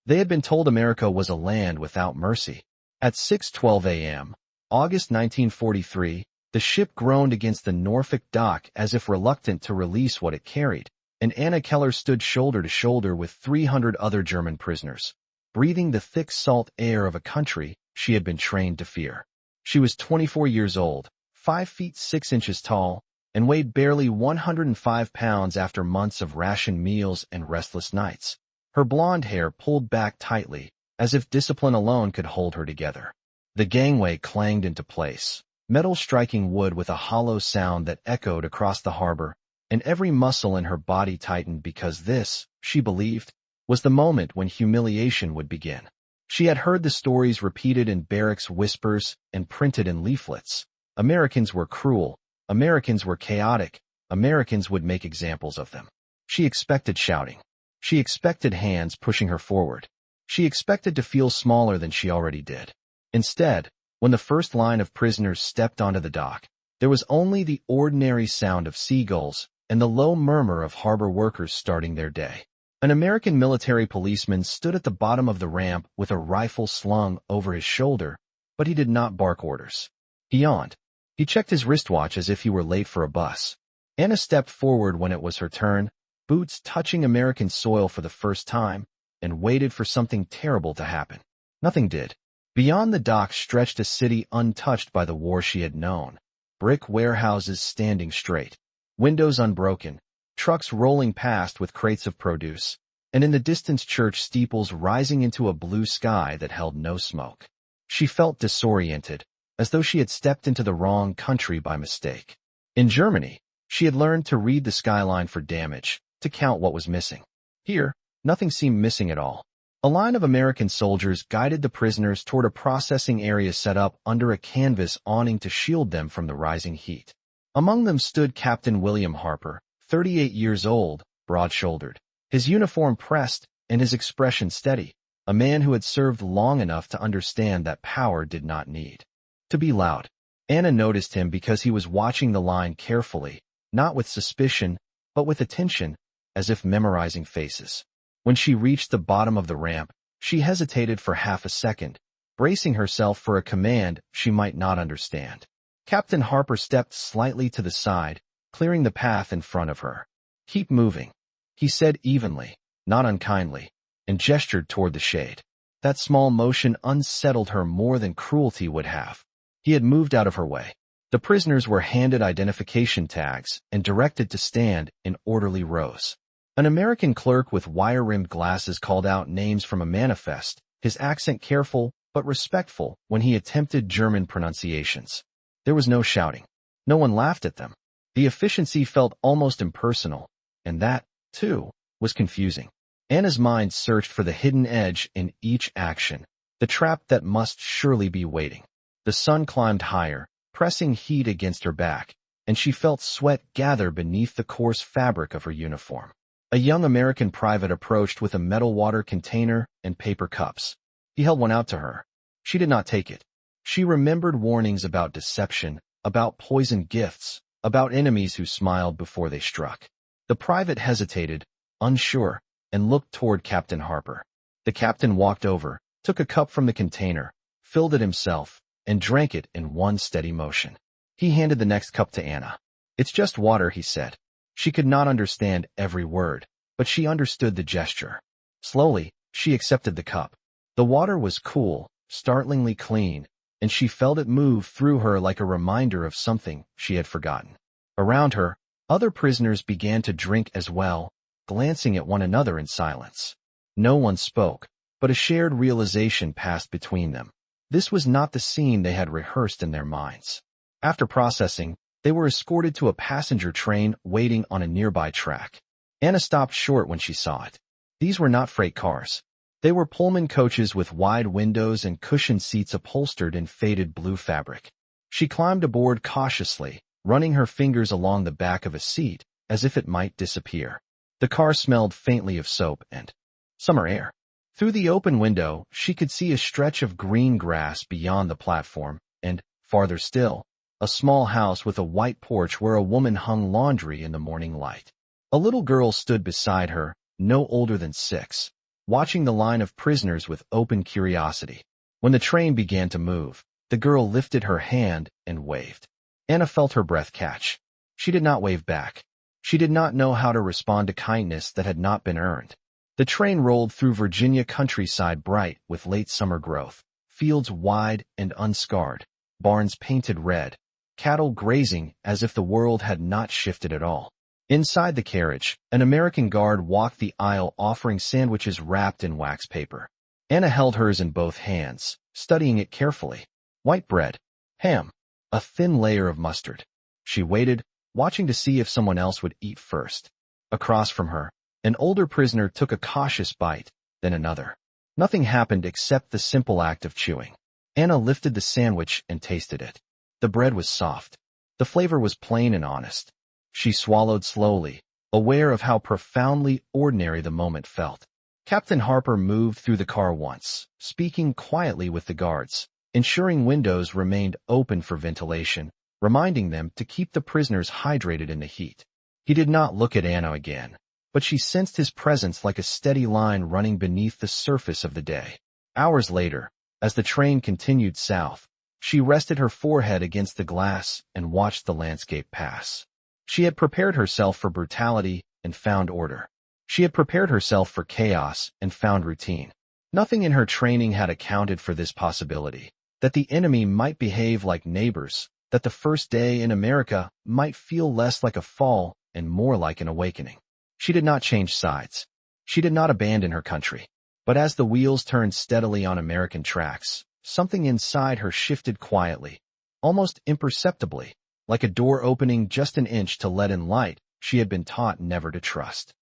They had been told America was a land without mercy. At 6:12 a.m., August 1943, the ship groaned against the Norfolk dock as if reluctant to release what it carried, and Anna Keller stood shoulder to shoulder with 300 other German prisoners, breathing the thick salt air of a country she had been trained to fear. She was 24 years old, 5 feet 6 inches tall, and weighed barely 105 pounds after months of rationed meals and restless nights. Her blonde hair pulled back tightly, as if discipline alone could hold her together. The gangway clanged into place, metal striking wood with a hollow sound that echoed across the harbor, and every muscle in her body tightened because this, she believed, was the moment when humiliation would begin. She had heard the stories repeated in barracks whispers and printed in leaflets. Americans were cruel, Americans were chaotic, Americans would make examples of them. She expected shouting. She expected hands pushing her forward. She expected to feel smaller than she already did. Instead, when the first line of prisoners stepped onto the dock, there was only the ordinary sound of seagulls and the low murmur of harbor workers starting their day. An American military policeman stood at the bottom of the ramp with a rifle slung over his shoulder, but he did not bark orders. He yawned. He checked his wristwatch as if he were late for a bus. Anna stepped forward when it was her turn, boots touching American soil for the first time, and waited for something terrible to happen. Nothing did. Beyond the dock stretched a city untouched by the war she had known. Brick warehouses standing straight, windows unbroken, trucks rolling past with crates of produce, and in the distance church steeples rising into a blue sky that held no smoke. She felt disoriented, as though she had stepped into the wrong country by mistake. In Germany, she had learned to read the skyline for damage, to count what was missing. Here, nothing seemed missing at all. A line of American soldiers guided the prisoners toward a processing area set up under a canvas awning to shield them from the rising heat. Among them stood Captain William Harper, 38 years old, broad-shouldered, his uniform pressed and his expression steady, a man who had served long enough to understand that power did not need to be loud. Anna noticed him because he was watching the line carefully, not with suspicion, but with attention, as if memorizing faces. When she reached the bottom of the ramp, she hesitated for half a second, bracing herself for a command she might not understand. Captain Harper stepped slightly to the side, clearing the path in front of her. "Keep moving," he said evenly, not unkindly, and gestured toward the shade. That small motion unsettled her more than cruelty would have. He had moved out of her way. The prisoners were handed identification tags and directed to stand in orderly rows. An American clerk with wire-rimmed glasses called out names from a manifest, his accent careful but respectful when he attempted German pronunciations. There was no shouting. No one laughed at them. The efficiency felt almost impersonal, and that, too, was confusing. Anna's mind searched for the hidden edge in each action, the trap that must surely be waiting. The sun climbed higher, pressing heat against her back, and she felt sweat gather beneath the coarse fabric of her uniform. A young American private approached with a metal water container and paper cups. He held one out to her. She did not take it. She remembered warnings about deception, about poisoned gifts, about enemies who smiled before they struck. The private hesitated, unsure, and looked toward Captain Harper. The captain walked over, took a cup from the container, filled it himself, and drank it in one steady motion. He handed the next cup to Anna. "It's just water," he said. She could not understand every word, but she understood the gesture. Slowly, she accepted the cup. The water was cool, startlingly clean, and she felt it move through her like a reminder of something she had forgotten. Around her, other prisoners began to drink as well, glancing at one another in silence. No one spoke, but a shared realization passed between them. This was not the scene they had rehearsed in their minds. After processing, they were escorted to a passenger train waiting on a nearby track. Anna stopped short when she saw it. These were not freight cars. They were Pullman coaches with wide windows and cushioned seats upholstered in faded blue fabric. She climbed aboard cautiously, running her fingers along the back of a seat as if it might disappear. The car smelled faintly of soap and summer air. Through the open window, she could see a stretch of green grass beyond the platform, and, farther still, a small house with a white porch where a woman hung laundry in the morning light. A little girl stood beside her, no older than 6. watching the line of prisoners with open curiosity. When the train began to move, the girl lifted her hand and waved. Anna felt her breath catch. She did not wave back. She did not know how to respond to kindness that had not been earned. The train rolled through Virginia countryside bright with late summer growth, fields wide and unscarred, barns painted red, cattle grazing as if the world had not shifted at all. Inside the carriage, an American guard walked the aisle offering sandwiches wrapped in wax paper. Anna held hers in both hands, studying it carefully. White bread, ham, a thin layer of mustard. She waited, watching to see if someone else would eat first. Across from her, an older prisoner took a cautious bite, then another. Nothing happened except the simple act of chewing. Anna lifted the sandwich and tasted it. The bread was soft. The flavor was plain and honest. She swallowed slowly, aware of how profoundly ordinary the moment felt. Captain Harper moved through the car once, speaking quietly with the guards, ensuring windows remained open for ventilation, reminding them to keep the prisoners hydrated in the heat. He did not look at Anna again, but she sensed his presence like a steady line running beneath the surface of the day. Hours later, as the train continued south, she rested her forehead against the glass and watched the landscape pass. She had prepared herself for brutality and found order. She had prepared herself for chaos and found routine. Nothing in her training had accounted for this possibility, that the enemy might behave like neighbors, that the first day in America might feel less like a fall and more like an awakening. She did not change sides. She did not abandon her country. But as the wheels turned steadily on American tracks, something inside her shifted quietly, almost imperceptibly, like a door opening just an inch to let in light she had been taught never to trust.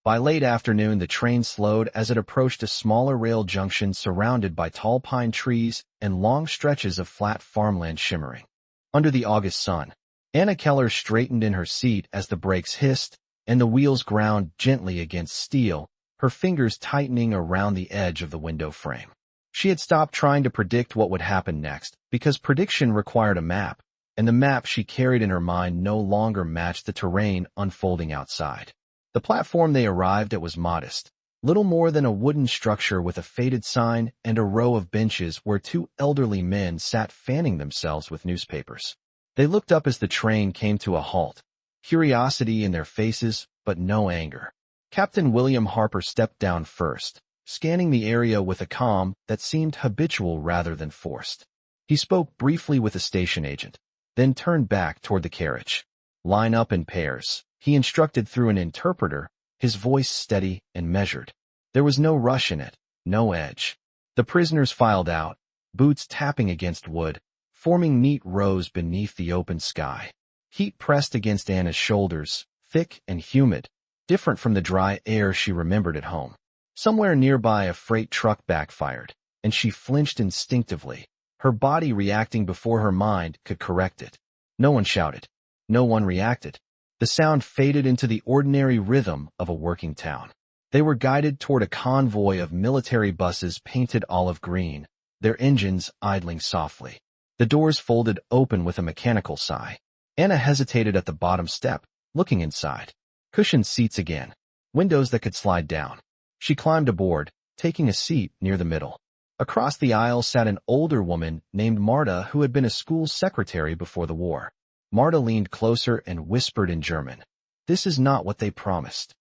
By late afternoon, the train slowed as it approached a smaller rail junction surrounded by tall pine trees and long stretches of flat farmland shimmering. Under the August sun, Anna Keller straightened in her seat as the brakes hissed and the wheels ground gently against steel, her fingers tightening around the edge of the window frame. She had stopped trying to predict what would happen next because prediction required a map, and the map she carried in her mind no longer matched the terrain unfolding outside. The platform they arrived at was modest, little more than a wooden structure with a faded sign and a row of benches where two elderly men sat fanning themselves with newspapers. They looked up as the train came to a halt, curiosity in their faces, but no anger. Captain William Harper stepped down first, scanning the area with a calm that seemed habitual rather than forced. He spoke briefly with a station agent, then turned back toward the carriage. Line up in pairs, he instructed through an interpreter, his voice steady and measured. There was no rush in it, no edge. The prisoners filed out, boots tapping against wood, forming neat rows beneath the open sky. Heat pressed against Anna's shoulders, thick and humid, different from the dry air she remembered at home. Somewhere nearby a freight truck backfired, and she flinched instinctively, her body reacting before her mind could correct it. No one shouted. No one reacted. The sound faded into the ordinary rhythm of a working town. They were guided toward a convoy of military buses painted olive green, their engines idling softly. The doors folded open with a mechanical sigh. Anna hesitated at the bottom step, looking inside. Cushioned seats again, windows that could slide down. She climbed aboard, taking a seat near the middle. Across the aisle sat an older woman named Marta who had been a school secretary before the war. Marta leaned closer and whispered in German, "This is not what they promised."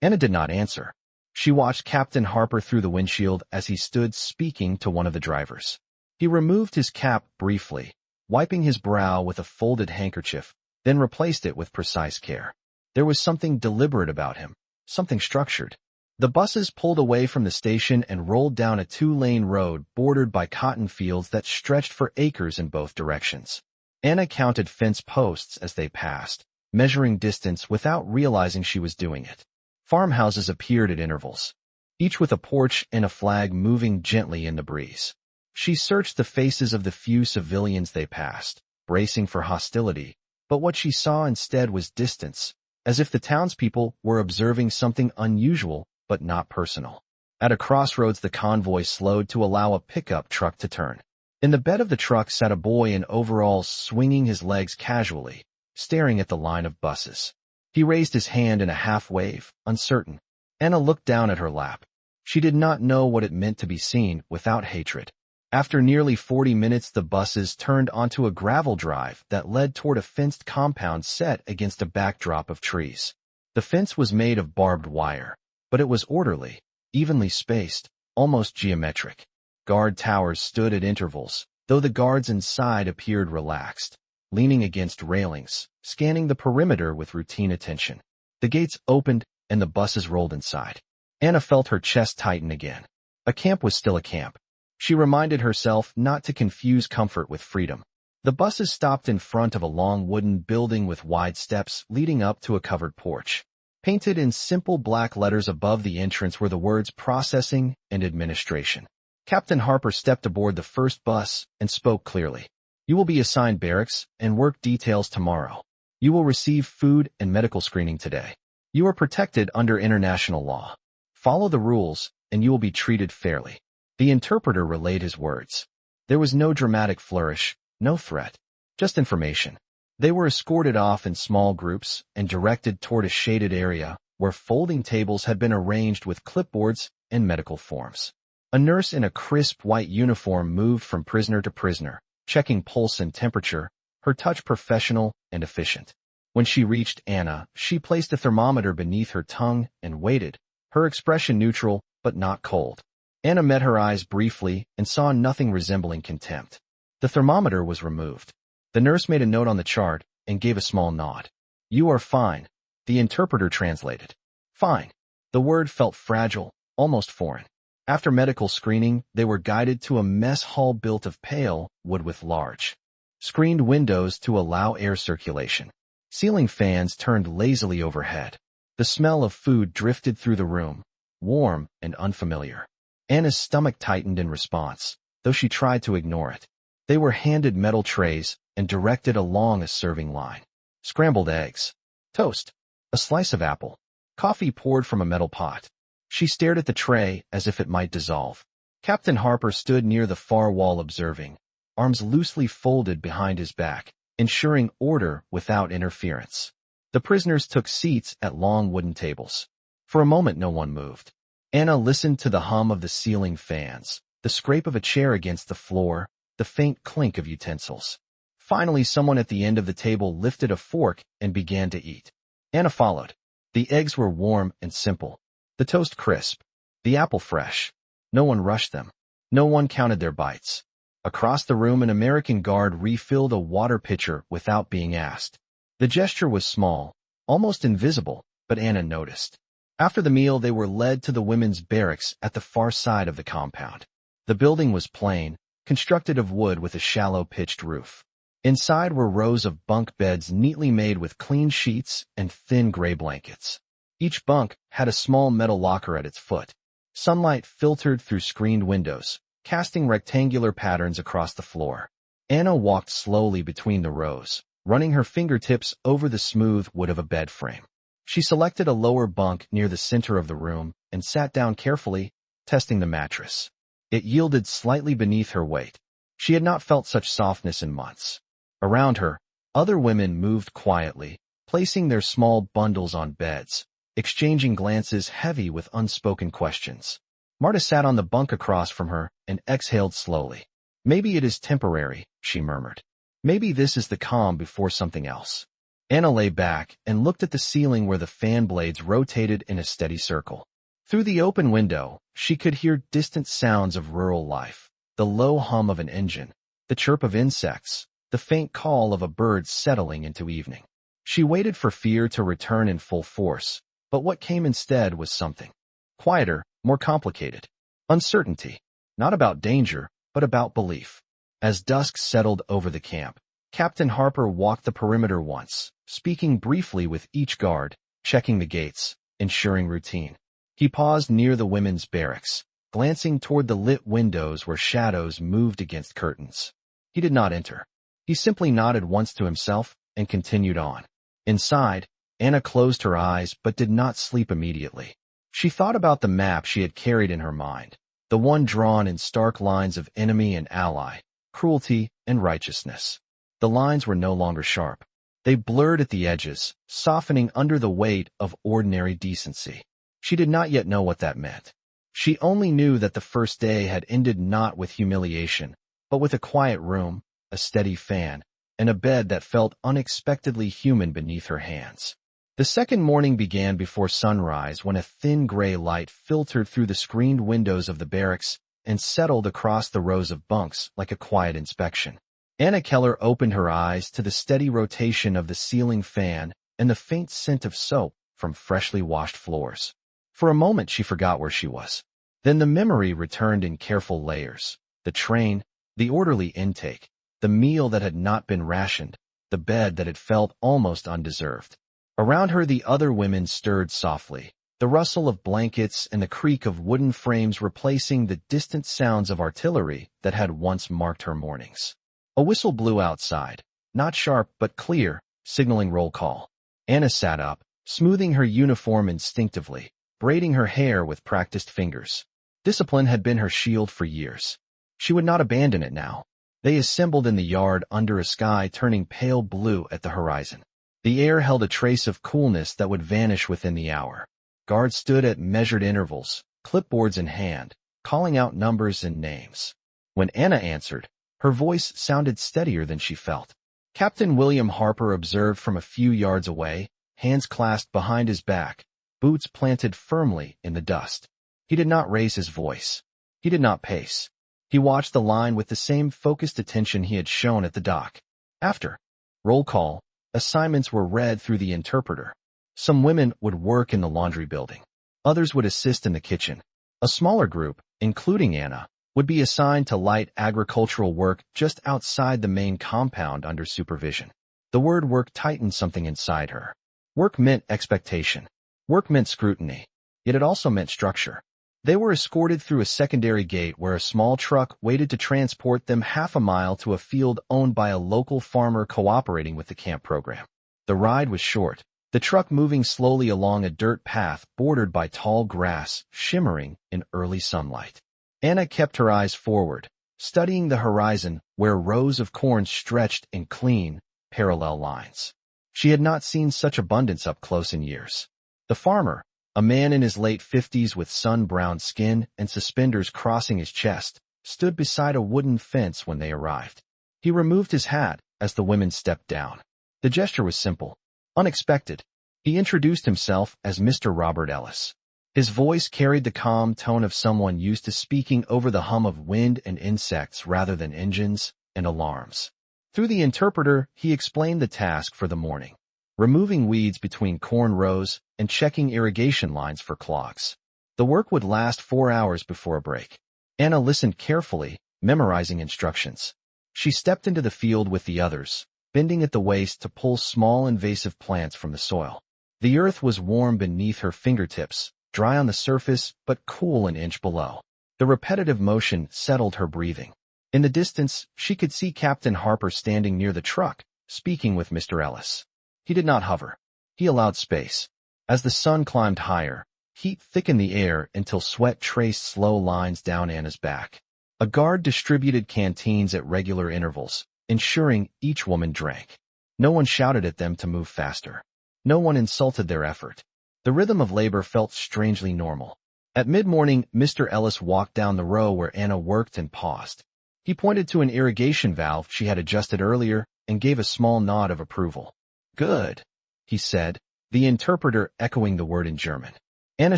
Anna did not answer. She watched Captain Harper through the windshield as he stood speaking to one of the drivers. He removed his cap briefly, wiping his brow with a folded handkerchief, then replaced it with precise care. There was something deliberate about him, something structured. The buses pulled away from the station and rolled down a two-lane road bordered by cotton fields that stretched for acres in both directions. Anna counted fence posts as they passed, measuring distance without realizing she was doing it. Farmhouses appeared at intervals, each with a porch and a flag moving gently in the breeze. She searched the faces of the few civilians they passed, bracing for hostility, but what she saw instead was distance, as if the townspeople were observing something unusual but not personal. At a crossroads, the convoy slowed to allow a pickup truck to turn. In the bed of the truck sat a boy in overalls, swinging his legs casually, staring at the line of buses. He raised his hand in a half wave, uncertain. Anna looked down at her lap. She did not know what it meant to be seen without hatred. After nearly 40 minutes, the buses turned onto a gravel drive that led toward a fenced compound set against a backdrop of trees. The fence was made of barbed wire, but it was orderly, evenly spaced, almost geometric. Guard towers stood at intervals, though the guards inside appeared relaxed, leaning against railings, scanning the perimeter with routine attention. The gates opened, and the buses rolled inside. Anna felt her chest tighten again. A camp was still a camp. She reminded herself not to confuse comfort with freedom. The buses stopped in front of a long wooden building with wide steps leading up to a covered porch. Painted in simple black letters above the entrance were the words processing and administration. Captain Harper stepped aboard the first bus and spoke clearly. You will be assigned barracks and work details tomorrow. You will receive food and medical screening today. You are protected under international law. Follow the rules, and you will be treated fairly. The interpreter relayed his words. There was no dramatic flourish, no threat, just information. They were escorted off in small groups and directed toward a shaded area where folding tables had been arranged with clipboards and medical forms. A nurse in a crisp white uniform moved from prisoner to prisoner, checking pulse and temperature, her touch professional and efficient. When she reached Anna, she placed a thermometer beneath her tongue and waited, her expression neutral but not cold. Anna met her eyes briefly and saw nothing resembling contempt. The thermometer was removed. The nurse made a note on the chart and gave a small nod. You are fine, the interpreter translated. Fine. The word felt fragile, almost foreign. After medical screening, they were guided to a mess hall built of pale wood with large, screened windows to allow air circulation. Ceiling fans turned lazily overhead. The smell of food drifted through the room, warm and unfamiliar. Anna's stomach tightened in response, though she tried to ignore it. They were handed metal trays and directed along a serving line. Scrambled eggs, toast, a slice of apple, coffee poured from a metal pot. She stared at the tray as if it might dissolve. Captain Harper stood near the far wall observing, arms loosely folded behind his back, ensuring order without interference. The prisoners took seats at long wooden tables. For a moment no one moved. Anna listened to the hum of the ceiling fans, the scrape of a chair against the floor, the faint clink of utensils. Finally, someone at the end of the table lifted a fork and began to eat. Anna followed. The eggs were warm and simple, the toast crisp, the apple fresh. No one rushed them. No one counted their bites. Across the room, an American guard refilled a water pitcher without being asked. The gesture was small, almost invisible, but Anna noticed. After the meal, they were led to the women's barracks at the far side of the compound. The building was plain, constructed of wood with a shallow pitched roof. Inside were rows of bunk beds neatly made with clean sheets and thin gray blankets. Each bunk had a small metal locker at its foot. Sunlight filtered through screened windows, casting rectangular patterns across the floor. Anna walked slowly between the rows, running her fingertips over the smooth wood of a bed frame. She selected a lower bunk near the center of the room and sat down carefully, testing the mattress. It yielded slightly beneath her weight. She had not felt such softness in months. Around her, other women moved quietly, placing their small bundles on beds, exchanging glances heavy with unspoken questions. Marta sat on the bunk across from her and exhaled slowly. Maybe it is temporary, she murmured. Maybe this is the calm before something else. Anna lay back and looked at the ceiling where the fan blades rotated in a steady circle. Through the open window, she could hear distant sounds of rural life, the low hum of an engine, the chirp of insects, the faint call of a bird settling into evening. She waited for fear to return in full force, but what came instead was something quieter, more complicated. Uncertainty, not about danger, but about belief. As dusk settled over the camp, Captain Harper walked the perimeter once, speaking briefly with each guard, checking the gates, ensuring routine. He paused near the women's barracks, glancing toward the lit windows where shadows moved against curtains. He did not enter. He simply nodded once to himself and continued on. Inside, Anna closed her eyes but did not sleep immediately. She thought about the map she had carried in her mind, the one drawn in stark lines of enemy and ally, cruelty and righteousness. The lines were no longer sharp. They blurred at the edges, softening under the weight of ordinary decency. She did not yet know what that meant. She only knew that the first day had ended not with humiliation, but with a quiet room, a steady fan, and a bed that felt unexpectedly human beneath her hands. The second morning began before sunrise when a thin gray light filtered through the screened windows of the barracks and settled across the rows of bunks like a quiet inspection. Anna Keller opened her eyes to the steady rotation of the ceiling fan and the faint scent of soap from freshly washed floors. For a moment she forgot where she was. Then the memory returned in careful layers. The train, the orderly intake, the meal that had not been rationed, the bed that had felt almost undeserved. Around her the other women stirred softly, the rustle of blankets and the creak of wooden frames replacing the distant sounds of artillery that had once marked her mornings. A whistle blew outside, not sharp but clear, signaling roll call. Anna sat up, smoothing her uniform instinctively, braiding her hair with practiced fingers. Discipline had been her shield for years. She would not abandon it now. They assembled in the yard under a sky turning pale blue at the horizon. The air held a trace of coolness that would vanish within the hour. Guards stood at measured intervals, clipboards in hand, calling out numbers and names. When Anna answered, her voice sounded steadier than she felt. Captain William Harper observed from a few yards away, hands clasped behind his back, boots planted firmly in the dust. He did not raise his voice. He did not pace. He watched the line with the same focused attention he had shown at the dock. After roll call, assignments were read through the interpreter. Some women would work in the laundry building. Others would assist in the kitchen. A smaller group, including Anna, would be assigned to light agricultural work just outside the main compound under supervision. The word work tightened something inside her. Work meant expectation. Work meant scrutiny. Yet it also meant structure. They were escorted through a secondary gate where a small truck waited to transport them half a mile to a field owned by a local farmer cooperating with the camp program. The ride was short, the truck moving slowly along a dirt path bordered by tall grass, shimmering in early sunlight. Anna kept her eyes forward, studying the horizon where rows of corn stretched in clean, parallel lines. She had not seen such abundance up close in years. The farmer, a man in his late 50s with sun-browned skin and suspenders crossing his chest, stood beside a wooden fence when they arrived. He removed his hat as the women stepped down. The gesture was simple, unexpected. He introduced himself as Mr. Robert Ellis. His voice carried the calm tone of someone used to speaking over the hum of wind and insects rather than engines and alarms. Through the interpreter, he explained the task for the morning: removing weeds between corn rows and checking irrigation lines for clogs. The work would last 4 hours before a break. Anna listened carefully, memorizing instructions. She stepped into the field with the others, bending at the waist to pull small invasive plants from the soil. The earth was warm beneath her fingertips, dry on the surface but cool an inch below. The repetitive motion settled her breathing. In the distance, she could see Captain Harper standing near the truck, speaking with Mr. Ellis. He did not hover. He allowed space. As the sun climbed higher, heat thickened the air until sweat traced slow lines down Anna's back. A guard distributed canteens at regular intervals, ensuring each woman drank. No one shouted at them to move faster. No one insulted their effort. The rhythm of labor felt strangely normal. At mid-morning, Mr. Ellis walked down the row where Anna worked and paused. He pointed to an irrigation valve she had adjusted earlier and gave a small nod of approval. "Good," he said, the interpreter echoing the word in German. Anna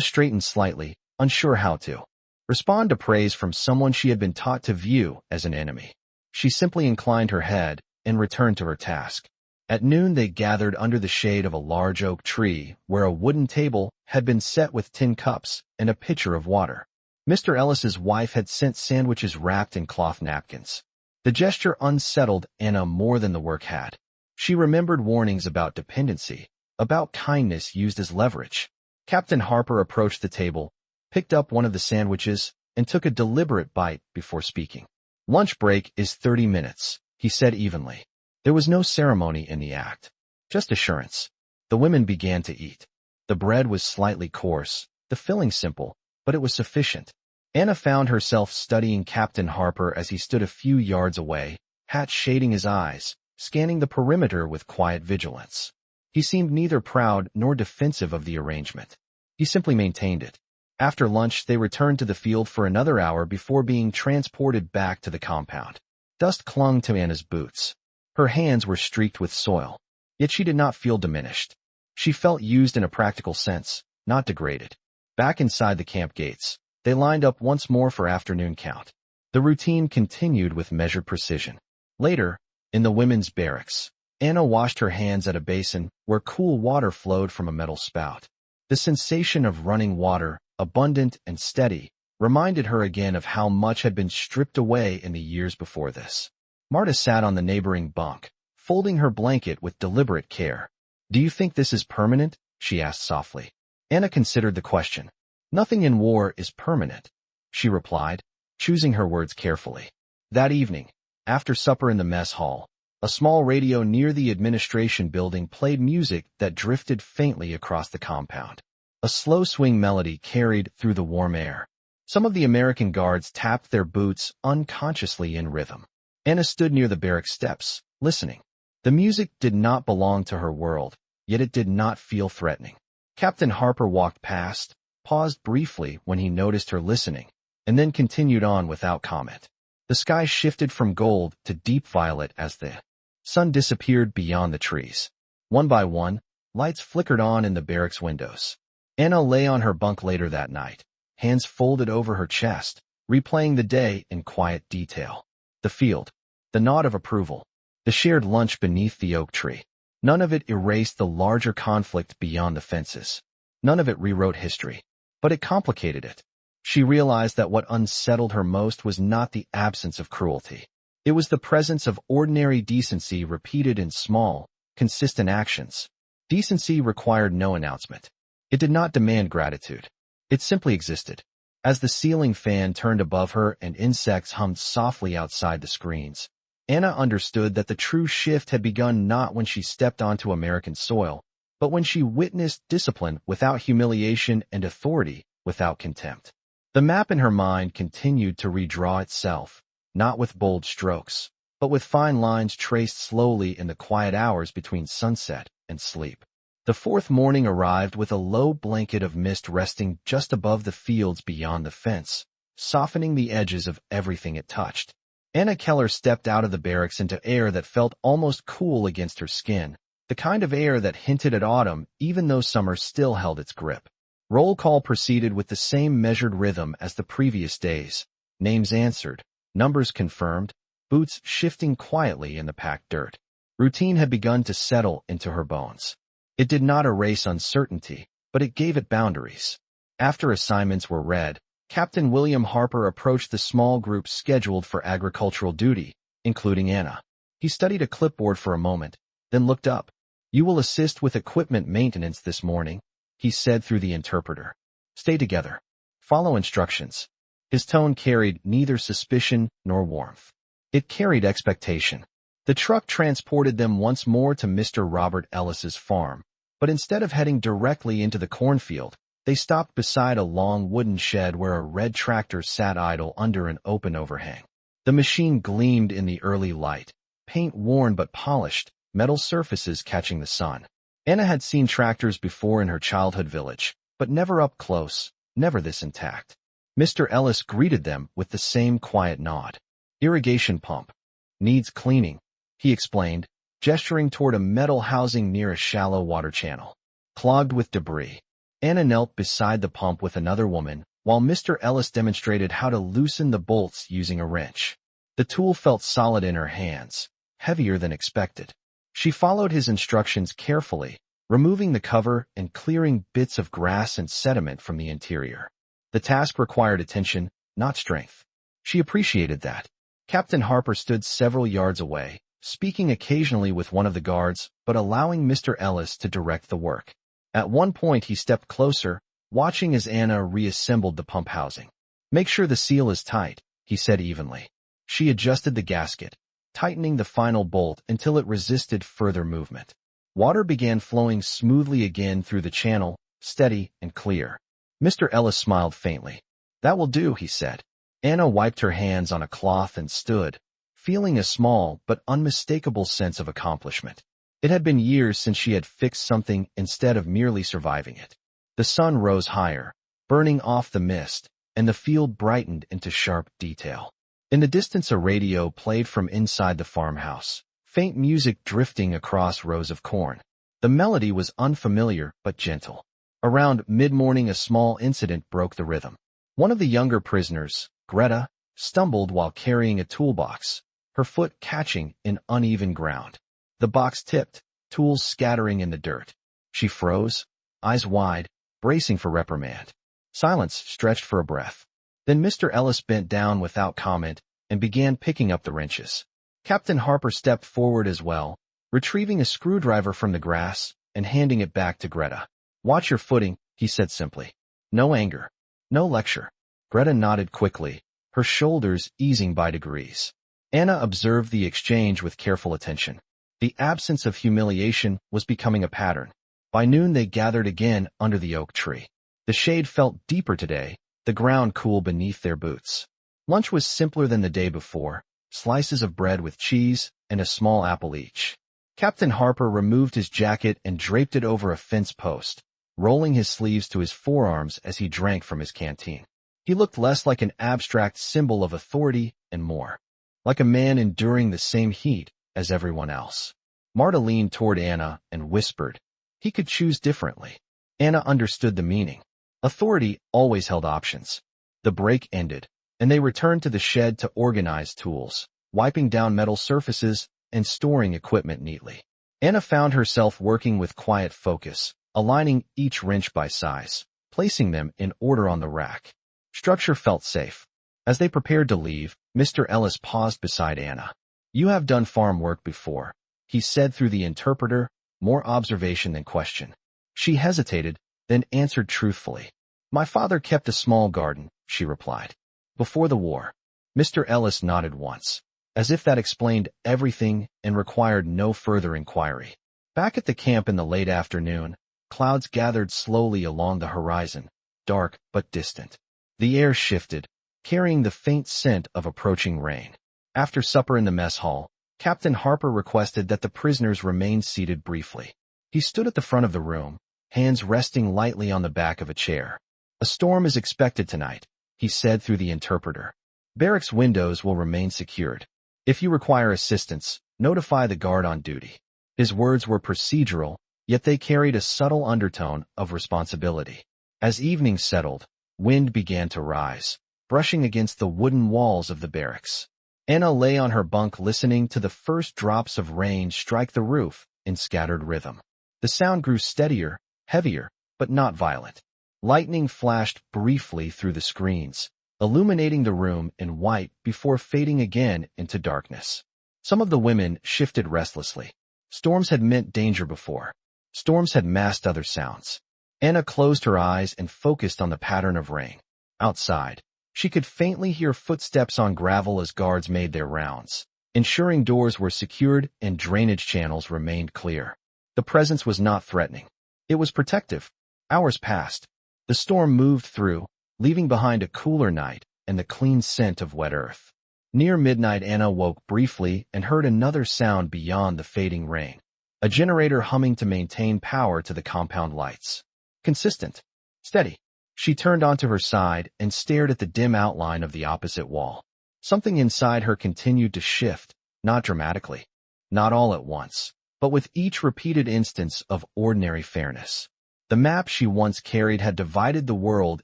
straightened slightly, unsure how to respond to praise from someone she had been taught to view as an enemy. She simply inclined her head and returned to her task. At noon they gathered under the shade of a large oak tree where a wooden table had been set with tin cups and a pitcher of water. Mr. Ellis's wife had sent sandwiches wrapped in cloth napkins. The gesture unsettled Anna more than the work had. She remembered warnings about dependency, about kindness used as leverage. Captain Harper approached the table, picked up one of the sandwiches, and took a deliberate bite before speaking. "Lunch break is 30 minutes, he said evenly. There was no ceremony in the act, just assurance. The women began to eat. The bread was slightly coarse, the filling simple, but it was sufficient. Anna found herself studying Captain Harper as he stood a few yards away, hat shading his eyes, scanning the perimeter with quiet vigilance. He seemed neither proud nor defensive of the arrangement. He simply maintained it. After lunch, they returned to the field for another hour before being transported back to the compound. Dust clung to Anna's boots. Her hands were streaked with soil. Yet she did not feel diminished. She felt used in a practical sense, not degraded. Back inside the camp gates, they lined up once more for afternoon count. The routine continued with measured precision. Later, in the women's barracks, Anna washed her hands at a basin where cool water flowed from a metal spout. The sensation of running water, abundant and steady, reminded her again of how much had been stripped away in the years before this. Marta sat on the neighboring bunk, folding her blanket with deliberate care. "Do you think this is permanent?" she asked softly. Anna considered the question. "Nothing in war is permanent," she replied, choosing her words carefully. That evening, after supper in the mess hall, a small radio near the administration building played music that drifted faintly across the compound. A slow swing melody carried through the warm air. Some of the American guards tapped their boots unconsciously in rhythm. Anna stood near the barrack steps, listening. The music did not belong to her world, yet it did not feel threatening. Captain Harper walked past, paused briefly when he noticed her listening, and then continued on without comment. The sky shifted from gold to deep violet as the sun disappeared beyond the trees. One by one, lights flickered on in the barracks windows. Anna lay on her bunk later that night, hands folded over her chest, replaying the day in quiet detail. The field, the nod of approval, the shared lunch beneath the oak tree. None of it erased the larger conflict beyond the fences. None of it rewrote history, but it complicated it. She realized that what unsettled her most was not the absence of cruelty. It was the presence of ordinary decency repeated in small, consistent actions. Decency required no announcement. It did not demand gratitude. It simply existed. As the ceiling fan turned above her and insects hummed softly outside the screens, Anna understood that the true shift had begun not when she stepped onto American soil, but when she witnessed discipline without humiliation and authority without contempt. The map in her mind continued to redraw itself, not with bold strokes, but with fine lines traced slowly in the quiet hours between sunset and sleep. The fourth morning arrived with a low blanket of mist resting just above the fields beyond the fence, softening the edges of everything it touched. Anna Keller stepped out of the barracks into air that felt almost cool against her skin, the kind of air that hinted at autumn even though summer still held its grip. Roll call proceeded with the same measured rhythm as the previous days. Names answered, numbers confirmed, boots shifting quietly in the packed dirt. Routine had begun to settle into her bones. It did not erase uncertainty, but it gave it boundaries. After assignments were read, Captain William Harper approached the small group scheduled for agricultural duty, including Anna. He studied a clipboard for a moment, then looked up. "You will assist with equipment maintenance this morning," he said through the interpreter. "Stay together. Follow instructions." His tone carried neither suspicion nor warmth. It carried expectation. The truck transported them once more to Mr. Robert Ellis's farm, but instead of heading directly into the cornfield, they stopped beside a long wooden shed where a red tractor sat idle under an open overhang. The machine gleamed in the early light, paint worn but polished, metal surfaces catching the sun. Anna had seen tractors before in her childhood village, but never up close, never this intact. Mr. Ellis greeted them with the same quiet nod. "Irrigation pump. Needs cleaning," he explained, gesturing toward a metal housing near a shallow water channel. Clogged with debris. Anna knelt beside the pump with another woman, while Mr. Ellis demonstrated how to loosen the bolts using a wrench. The tool felt solid in her hands, heavier than expected. She followed his instructions carefully, removing the cover and clearing bits of grass and sediment from the interior. The task required attention, not strength. She appreciated that. Captain Harper stood several yards away, speaking occasionally with one of the guards, but allowing Mr. Ellis to direct the work. At one point he stepped closer, watching as Anna reassembled the pump housing. "Make sure the seal is tight," he said evenly. She adjusted the gasket, tightening the final bolt until it resisted further movement. Water began flowing smoothly again through the channel, steady and clear. Mr. Ellis smiled faintly. "That will do," he said. Anna wiped her hands on a cloth and stood, feeling a small but unmistakable sense of accomplishment. It had been years since she had fixed something instead of merely surviving it. The sun rose higher, burning off the mist, and the field brightened into sharp detail. In the distance, a radio played from inside the farmhouse, faint music drifting across rows of corn. The melody was unfamiliar but gentle. Around mid-morning, a small incident broke the rhythm. One of the younger prisoners, Greta, stumbled while carrying a toolbox, her foot catching in uneven ground. The box tipped, tools scattering in the dirt. She froze, eyes wide, bracing for reprimand. Silence stretched for a breath. Then Mr. Ellis bent down without comment and began picking up the wrenches. Captain Harper stepped forward as well, retrieving a screwdriver from the grass and handing it back to Greta. "Watch your footing," he said simply. "No anger. No lecture." Greta nodded quickly, her shoulders easing by degrees. Anna observed the exchange with careful attention. The absence of humiliation was becoming a pattern. By noon they gathered again under the oak tree. The shade felt deeper today, the ground cool beneath their boots. Lunch was simpler than the day before, slices of bread with cheese and a small apple each. Captain Harper removed his jacket and draped it over a fence post, rolling his sleeves to his forearms as he drank from his canteen. He looked less like an abstract symbol of authority and more like a man enduring the same heat as everyone else. Marta leaned toward Anna and whispered, "He could choose differently." Anna understood the meaning. Authority always held options. The break ended, and they returned to the shed to organize tools, wiping down metal surfaces and storing equipment neatly. Anna found herself working with quiet focus, aligning each wrench by size, placing them in order on the rack. Structure felt safe. As they prepared to leave, Mr. Ellis paused beside Anna. "You have done farm work before," he said through the interpreter, more observation than question. She hesitated, then answered truthfully. "My father kept a small garden," she replied. "Before the war." Mr. Ellis nodded once, as if that explained everything and required no further inquiry. Back at the camp in the late afternoon, clouds gathered slowly along the horizon, dark but distant. The air shifted, carrying the faint scent of approaching rain. After supper in the mess hall, Captain Harper requested that the prisoners remain seated briefly. He stood at the front of the room, hands resting lightly on the back of a chair. "A storm is expected tonight," he said through the interpreter. "Barracks windows will remain secured. If you require assistance, notify the guard on duty." His words were procedural, yet they carried a subtle undertone of responsibility. As evening settled, wind began to rise, brushing against the wooden walls of the barracks. Anna lay on her bunk listening to the first drops of rain strike the roof in scattered rhythm. The sound grew steadier, heavier, but not violent. Lightning flashed briefly through the screens, illuminating the room in white before fading again into darkness. Some of the women shifted restlessly. Storms had meant danger before. Storms had masked other sounds. Anna closed her eyes and focused on the pattern of rain. Outside, she could faintly hear footsteps on gravel as guards made their rounds, ensuring doors were secured and drainage channels remained clear. The presence was not threatening. It was protective. Hours passed. The storm moved through, leaving behind a cooler night and the clean scent of wet earth. Near midnight, Anna woke briefly and heard another sound beyond the fading rain. A generator humming to maintain power to the compound lights. Consistent. Steady. She turned onto her side and stared at the dim outline of the opposite wall. Something inside her continued to shift, not dramatically, not all at once, but with each repeated instance of ordinary fairness. The map she once carried had divided the world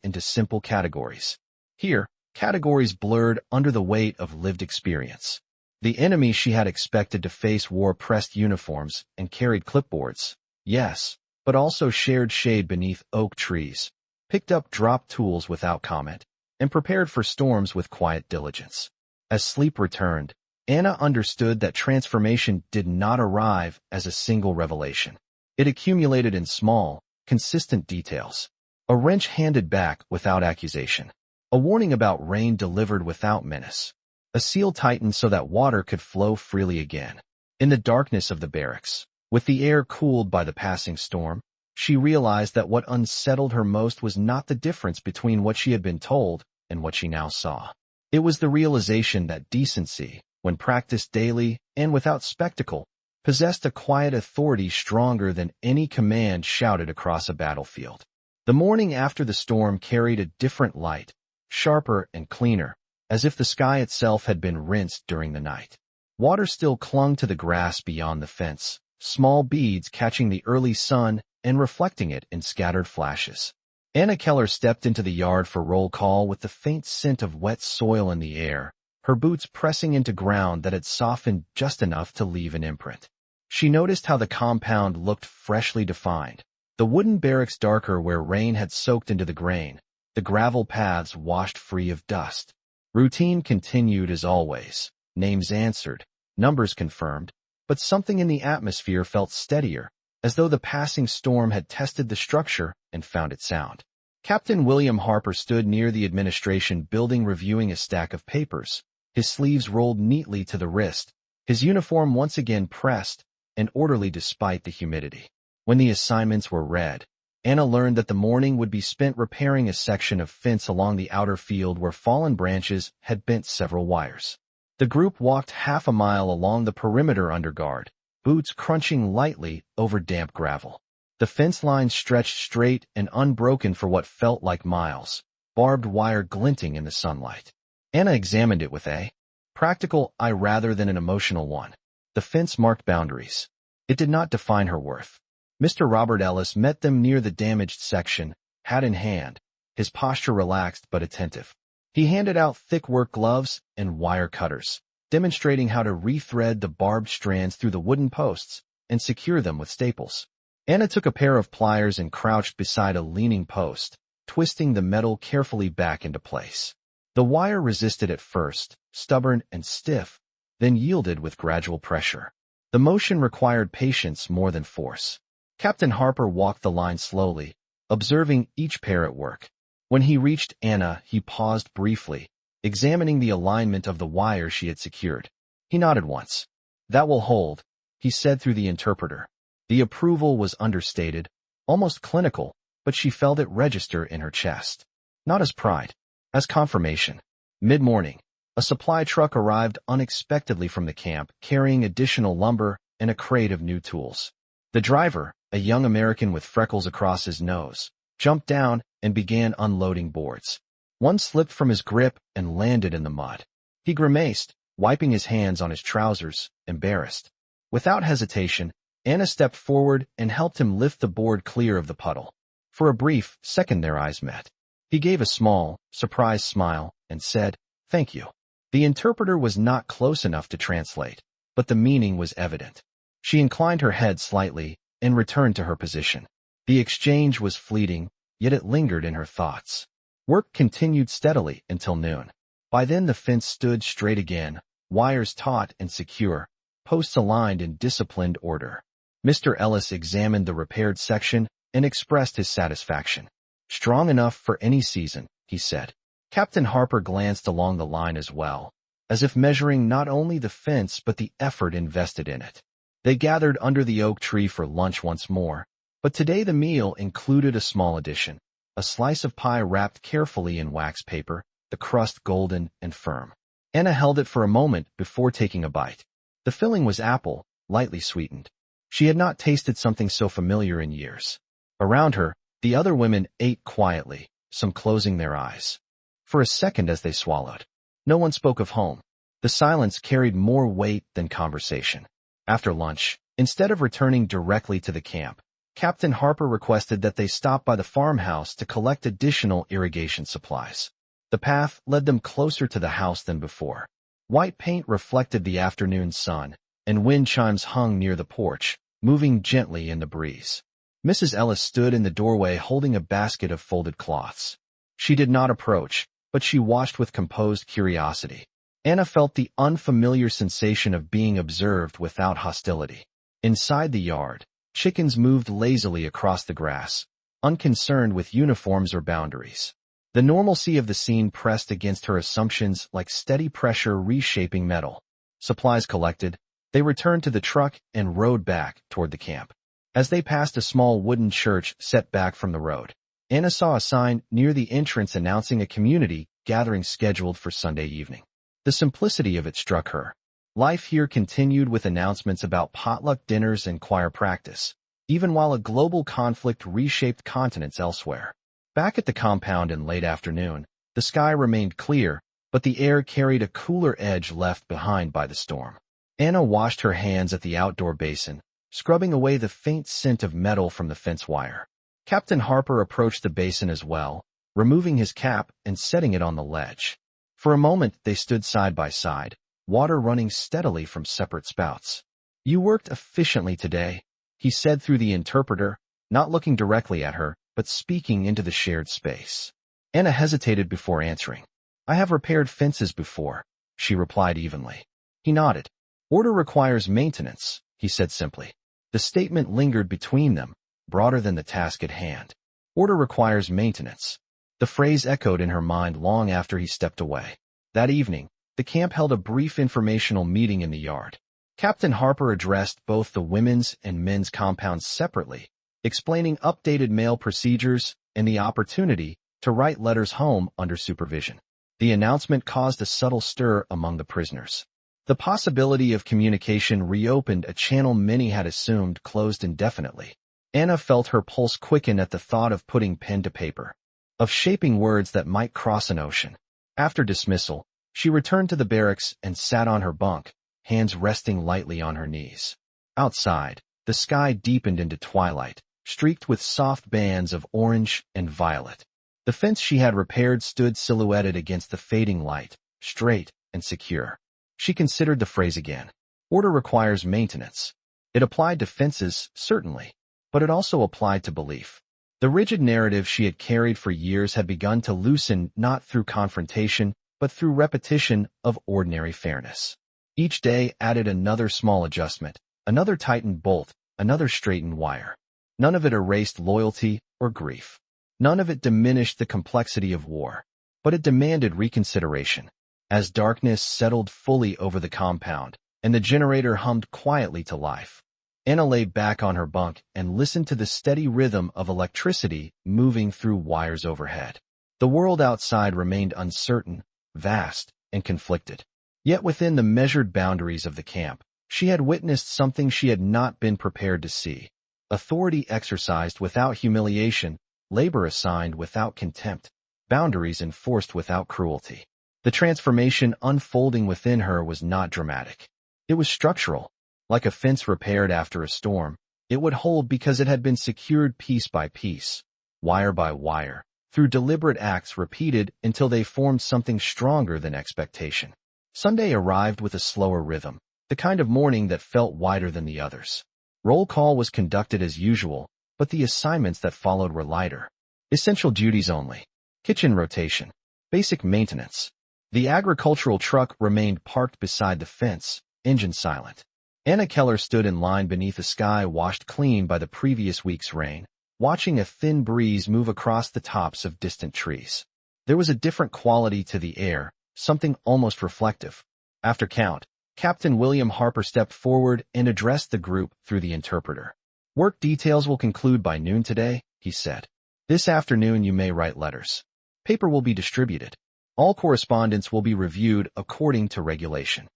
into simple categories. Here, categories blurred under the weight of lived experience. The enemy she had expected to face wore pressed uniforms and carried clipboards, yes, but also shared shade beneath oak trees, picked up drop tools without comment, and prepared for storms with quiet diligence. As sleep returned, Anna understood that transformation did not arrive as a single revelation. It accumulated in small, consistent details. A wrench handed back without accusation. A warning about rain delivered without menace. A seal tightened so that water could flow freely again. In the darkness of the barracks, with the air cooled by the passing storm, she realized that what unsettled her most was not the difference between what she had been told and what she now saw. It was the realization that decency, when practiced daily and without spectacle, possessed a quiet authority stronger than any command shouted across a battlefield. The morning after the storm carried a different light, sharper and cleaner, as if the sky itself had been rinsed during the night. Water still clung to the grass beyond the fence, small beads catching the early sun and reflecting it in scattered flashes. Anna Keller stepped into the yard for roll call with the faint scent of wet soil in the air, her boots pressing into ground that had softened just enough to leave an imprint. She noticed how the compound looked freshly defined, the wooden barracks darker where rain had soaked into the grain, the gravel paths washed free of dust. Routine continued as always. Names answered, numbers confirmed, but something in the atmosphere felt steadier, as though the passing storm had tested the structure and found it sound. Captain William Harper stood near the administration building reviewing a stack of papers, his sleeves rolled neatly to the wrist, his uniform once again pressed and orderly despite the humidity. When the assignments were read, Anna learned that the morning would be spent repairing a section of fence along the outer field where fallen branches had bent several wires. The group walked half a mile along the perimeter under guard, boots crunching lightly over damp gravel. The fence line stretched straight and unbroken for what felt like miles, barbed wire glinting in the sunlight. Anna examined it with a practical eye rather than an emotional one. The fence marked boundaries. It did not define her worth. Mr. Robert Ellis met them near the damaged section, hat in hand, his posture relaxed but attentive. He handed out thick work gloves and wire cutters, demonstrating how to rethread the barbed strands through the wooden posts and secure them with staples. Anna took a pair of pliers and crouched beside a leaning post, twisting the metal carefully back into place. The wire resisted at first, stubborn and stiff, then yielded with gradual pressure. The motion required patience more than force. Captain Harper walked the line slowly, observing each pair at work. When he reached Anna, he paused briefly, examining the alignment of the wire she had secured. He nodded once. "That will hold," he said through the interpreter. The approval was understated, almost clinical, but she felt it register in her chest. Not as pride, as confirmation. Mid-morning, a supply truck arrived unexpectedly from the camp, carrying additional lumber and a crate of new tools. The driver, a young American with freckles across his nose, jumped down and began unloading boards. One slipped from his grip and landed in the mud. He grimaced, wiping his hands on his trousers, embarrassed. Without hesitation, Anna stepped forward and helped him lift the board clear of the puddle. For a brief second their eyes met. He gave a small, surprised smile and said, "Thank you." The interpreter was not close enough to translate, but the meaning was evident. She inclined her head slightly and returned to her position. The exchange was fleeting, yet it lingered in her thoughts. Work continued steadily until noon. By then the fence stood straight again, wires taut and secure, posts aligned in disciplined order. Mr. Ellis examined the repaired section and expressed his satisfaction. "Strong enough for any season," he said. Captain Harper glanced along the line as well, as if measuring not only the fence but the effort invested in it. They gathered under the oak tree for lunch once more, but today the meal included a small addition, a slice of pie wrapped carefully in wax paper, the crust golden and firm. Anna held it for a moment before taking a bite. The filling was apple, lightly sweetened. She had not tasted something so familiar in years. Around her, the other women ate quietly, some closing their eyes. For a second as they swallowed, no one spoke of home. The silence carried more weight than conversation. After lunch, instead of returning directly to the camp, Captain Harper requested that they stop by the farmhouse to collect additional irrigation supplies. The path led them closer to the house than before. White paint reflected the afternoon sun, and wind chimes hung near the porch, moving gently in the breeze. Mrs. Ellis stood in the doorway holding a basket of folded cloths. She did not approach, but she watched with composed curiosity. Anna felt the unfamiliar sensation of being observed without hostility. Inside the yard, chickens moved lazily across the grass, unconcerned with uniforms or boundaries. The normalcy of the scene pressed against her assumptions like steady pressure reshaping metal. Supplies collected, they returned to the truck and rode back toward the camp. As they passed a small wooden church set back from the road, Anna saw a sign near the entrance announcing a community gathering scheduled for Sunday evening. The simplicity of it struck her. Life here continued with announcements about potluck dinners and choir practice, even while a global conflict reshaped continents elsewhere. Back at the compound in late afternoon, the sky remained clear, but the air carried a cooler edge left behind by the storm. Anna washed her hands at the outdoor basin, scrubbing away the faint scent of metal from the fence wire. Captain Harper approached the basin as well, removing his cap and setting it on the ledge. For a moment they stood side by side, water running steadily from separate spouts. "You worked efficiently today," he said through the interpreter, not looking directly at her, but speaking into the shared space. Anna hesitated before answering. "I have repaired fences before," she replied evenly. He nodded. "Order requires maintenance," he said simply. The statement lingered between them, broader than the task at hand. Order requires maintenance. The phrase echoed in her mind long after he stepped away. That evening, the camp held a brief informational meeting in the yard. Captain Harper addressed both the women's and men's compounds separately, explaining updated mail procedures and the opportunity to write letters home under supervision. The announcement caused a subtle stir among the prisoners. The possibility of communication reopened a channel many had assumed closed indefinitely. Anna felt her pulse quicken at the thought of putting pen to paper, of shaping words that might cross an ocean. After dismissal, she returned to the barracks and sat on her bunk, hands resting lightly on her knees. Outside, the sky deepened into twilight, streaked with soft bands of orange and violet. The fence she had repaired stood silhouetted against the fading light, straight and secure. She considered the phrase again. Order requires maintenance. It applied to fences, certainly, but it also applied to belief. The rigid narrative she had carried for years had begun to loosen not through confrontation, but through repetition of ordinary fairness. Each day added another small adjustment, another tightened bolt, another straightened wire. None of it erased loyalty or grief. None of it diminished the complexity of war, but it demanded reconsideration. As darkness settled fully over the compound, and the generator hummed quietly to life, Anna lay back on her bunk and listened to the steady rhythm of electricity moving through wires overhead. The world outside remained uncertain, vast, and conflicted. Yet within the measured boundaries of the camp, she had witnessed something she had not been prepared to see. Authority exercised without humiliation, labor assigned without contempt, boundaries enforced without cruelty. The transformation unfolding within her was not dramatic. It was structural. Like a fence repaired after a storm, it would hold because it had been secured piece by piece, wire by wire, through deliberate acts repeated until they formed something stronger than expectation. Sunday arrived with a slower rhythm, the kind of morning that felt wider than the others. Roll call was conducted as usual, but the assignments that followed were lighter. Essential duties only. Kitchen rotation. Basic maintenance. The agricultural truck remained parked beside the fence, engine silent. Anna Keller stood in line beneath a sky washed clean by the previous week's rain, watching a thin breeze move across the tops of distant trees. There was a different quality to the air, something almost reflective. After count, Captain William Harper stepped forward and addressed the group through the interpreter. "Work details will conclude by noon today," he said. "This afternoon you may write letters. Paper will be distributed. All correspondence will be reviewed according to regulation."